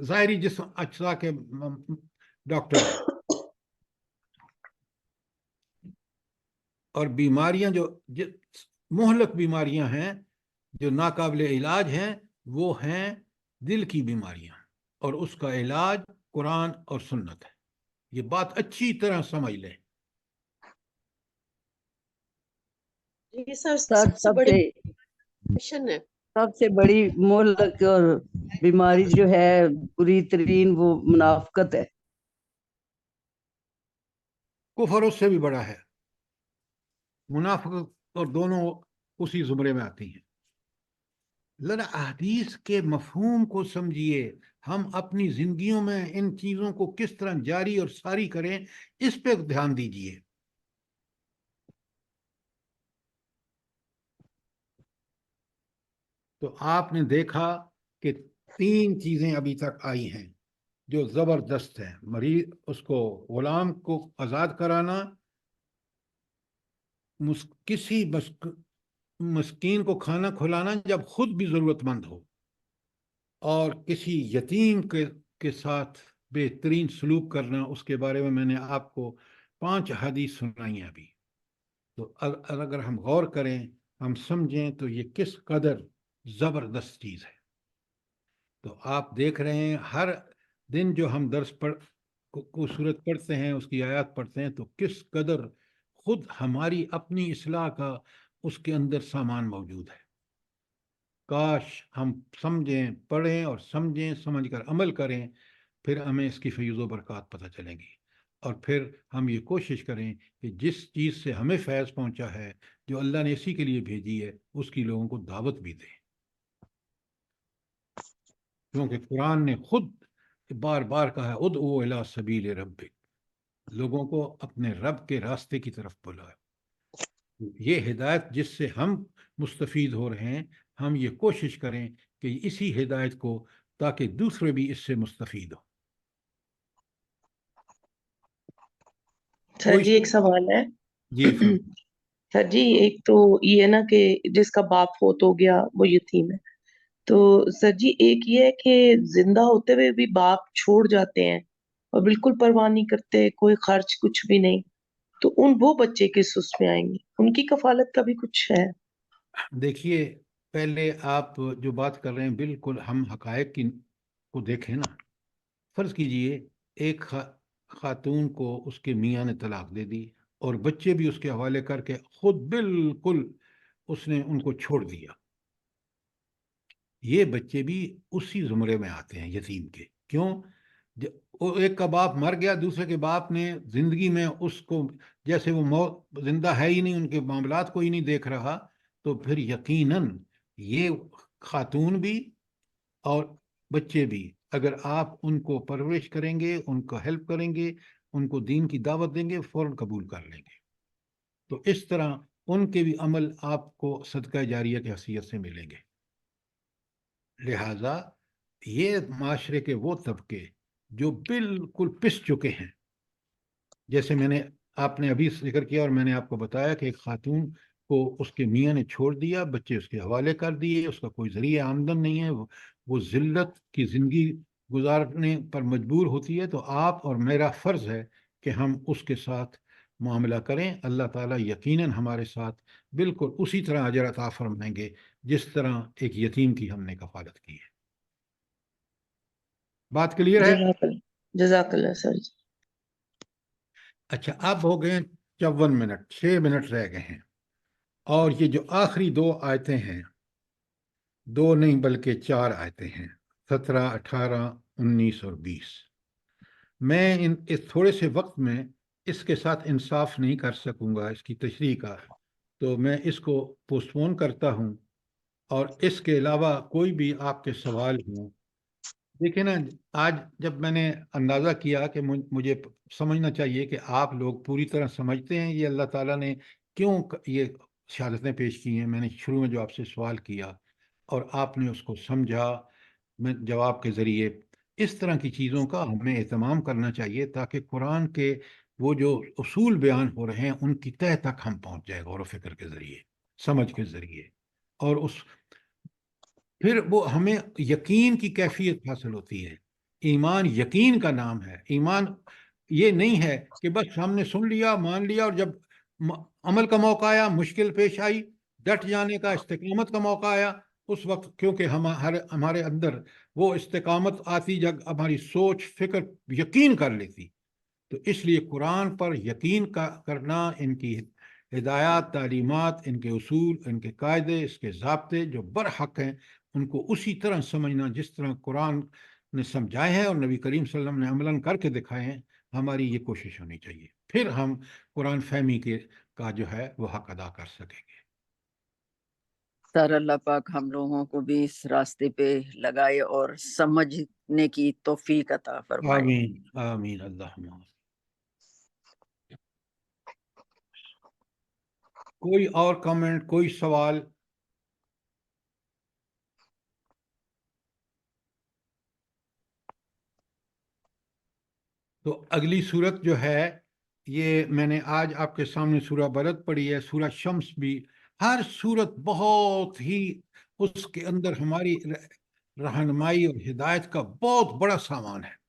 ظاہری جسم اجزاء کے ڈاکٹر ہیں۔ اور بیماریاں جو مہلک بیماریاں ہیں، جو ناقابل علاج ہیں، وہ ہیں دل کی بیماریاں، اور اس کا علاج قرآن اور سنت ہے۔ یہ بات اچھی طرح سمجھ لیں۔ یہ سب سے بڑی مشن ہے، سب سے بڑی مہلک اور بیماری جو ہے بری ترین، وہ منافقت ہے۔ کفر اس سے بھی بڑا ہے، منافقت اور دونوں اسی زمرے میں آتی ہیں۔ ذرا احادیث کے مفہوم کو سمجھیے، ہم اپنی زندگیوں میں ان چیزوں کو کس طرح جاری اور ساری کریں، اس پہ دھیان دیجیے۔ تو آپ نے دیکھا کہ 3 چیزیں ابھی تک آئی ہیں جو زبردست ہیں، مریض اس کو غلام کو آزاد کرانا، کسی مسکین کو کھانا کھلانا جب خود بھی ضرورت مند ہو، اور کسی یتیم کے ساتھ بہترین سلوک کرنا۔ اس کے بارے میں نے آپ کو 5 حدیث سنائی ہیں ابھی۔ تو اگر ہم غور کریں، ہم سمجھیں تو یہ کس قدر زبردست چیز ہے۔ تو آپ دیکھ رہے ہیں ہر دن جو ہم درس کو صورت پڑھتے ہیں، اس کی آیات پڑھتے ہیں، تو کس قدر خود ہماری اپنی اصلاح کا اس کے اندر سامان موجود ہے۔ کاش ہم سمجھیں، پڑھیں اور سمجھیں، سمجھ کر عمل کریں، پھر ہمیں اس کی فیض و برکات پتہ چلیں گی۔ اور پھر ہم یہ کوشش کریں کہ جس چیز سے ہمیں فیض پہنچا ہے، جو اللہ نے اسی کے لیے بھیجی ہے، اس کی لوگوں کو دعوت بھی دیں، کیونکہ قرآن نے خود بار بار کہا ہے ادعو الی سبیل ربک، لوگوں کو اپنے رب کے راستے کی طرف بلائے۔ یہ ہدایت جس سے ہم مستفید ہو رہے ہیں، ہم یہ کوشش کریں کہ اسی ہدایت کو، تاکہ دوسرے بھی اس سے مستفید ہوں۔ سر جی ایک سوال ہے۔ جی سر جی ایک تو یہ ہے نا کہ جس کا باپ فوت ہو گیا وہ یتیم ہے، تو سر جی ایک یہ ہے کہ زندہ ہوتے ہوئے بھی باپ چھوڑ جاتے ہیں اور بالکل پرواہ نہیں کرتے، کوئی خرچ کچھ بھی نہیں، تو وہ بچے کس اس میں آئیں گے؟ ان کی کفالت کا بھی کچھ ہے؟ دیکھیے، پہلے آپ جو بات کر رہے ہیں بالکل ہم حقائق کو دیکھیں نا۔ فرض کیجئے ایک خاتون کو اس کے میاں نے طلاق دے دی، اور بچے بھی اس کے حوالے کر کے خود بالکل اس نے ان کو چھوڑ دیا۔ یہ بچے بھی اسی زمرے میں آتے ہیں یتیم کے۔ کیوں؟ ایک کا باپ مر گیا، دوسرے کے باپ نے زندگی میں اس کو جیسے وہ زندہ ہے ہی نہیں، ان کے معاملات کو ہی نہیں دیکھ رہا، تو پھر یقیناً یہ خاتون بھی اور بچے بھی، اگر آپ ان کو پرورش کریں گے، ان کو ہیلپ کریں گے، ان کو دین کی دعوت دیں گے، فوراً قبول کر لیں گے۔ تو اس طرح ان کے بھی عمل آپ کو صدقہ جاریہ کی حیثیت سے ملیں گے۔ لہذا یہ معاشرے کے وہ طبقے جو بالکل پس چکے ہیں، جیسے آپ نے ابھی ذکر کیا اور میں نے آپ کو بتایا کہ ایک خاتون کو اس کے میاں نے چھوڑ دیا، بچے اس کے حوالے کر دیے، اس کا کوئی ذریعہ آمدن نہیں ہے، وہ ذلت کی زندگی گزارنے پر مجبور ہوتی ہے، تو آپ اور میرا فرض ہے کہ ہم اس کے ساتھ معاملہ کریں۔ اللہ تعالیٰ یقیناً ہمارے ساتھ بالکل اسی طرح اجر عطا فرمائیں گے جس طرح ایک یتیم کی ہم نے کفالت کی ہے۔ بات کلیئر ہے؟ جزاک اللہ سر جی۔ اچھا، اب ہو گئے 54 منٹ، 6 منٹ رہ گئے ہیں، اور یہ جو آخری 2 آیتیں ہیں، 2 نہیں بلکہ 4 آیتیں ہیں، 17، 18، 19 اور 20۔ میں اس تھوڑے سے وقت میں اس کے ساتھ انصاف نہیں کر سکوں گا اس کی تشریح کا، تو میں اس کو پوسٹ پون کرتا ہوں، اور اس کے علاوہ کوئی بھی آپ کے سوال ہوں۔ دیکھیں نا، آج جب میں نے اندازہ کیا کہ مجھے سمجھنا چاہیے کہ آپ لوگ پوری طرح سمجھتے ہیں یہ اللہ تعالیٰ نے کیوں یہ شہادتیں پیش کی ہیں، میں نے شروع میں جو آپ سے سوال کیا اور آپ نے اس کو سمجھا جواب کے ذریعے، اس طرح کی چیزوں کا ہمیں اہتمام کرنا چاہیے تاکہ قرآن کے وہ جو اصول بیان ہو رہے ہیں ان کی تہ تک ہم پہنچ جائے، غور و فکر کے ذریعے، سمجھ کے ذریعے، اور پھر وہ ہمیں یقین کی کیفیت حاصل ہوتی ہے۔ ایمان یقین کا نام ہے۔ ایمان یہ نہیں ہے کہ بس ہم نے سن لیا، مان لیا، اور جب عمل کا موقع آیا، مشکل پیش آئی، ڈٹ جانے کا، استقامت کا موقع آیا، اس وقت کیونکہ ہمارے اندر وہ استقامت آتی جب ہماری سوچ، فکر یقین کر لیتی، تو اس لیے قرآن پر یقین کرنا، ان کی ہدایات، تعلیمات، ان کے اصول، ان کے قاعدے، اس کے ضابطے جو برحق ہیں، ان کو اسی طرح سمجھنا جس طرح قرآن نے سمجھائے ہیں اور نبی کریم صلی اللہ علیہ وسلم نے عملاً کر کے دکھائے ہیں، ہماری یہ کوشش ہونی چاہیے، پھر ہم قرآن فہمی کا جو ہے وہ حق ادا کر سکیں گے۔ سر اللہ پاک ہم لوگوں کو بھی اس راستے پہ لگائے اور سمجھنے کی توفیق عطا فرمائے. آمین آمین اللہم آمین. کوئی اور کمنٹ، کوئی سوال؟ تو اگلی صورت جو ہے یہ میں نے آج آپ کے سامنے سورہ بلد پڑھی ہے، سورہ شمس بھی. ہر صورت بہت ہی اس کے اندر ہماری رہنمائی اور ہدایت کا بہت بڑا سامان ہے.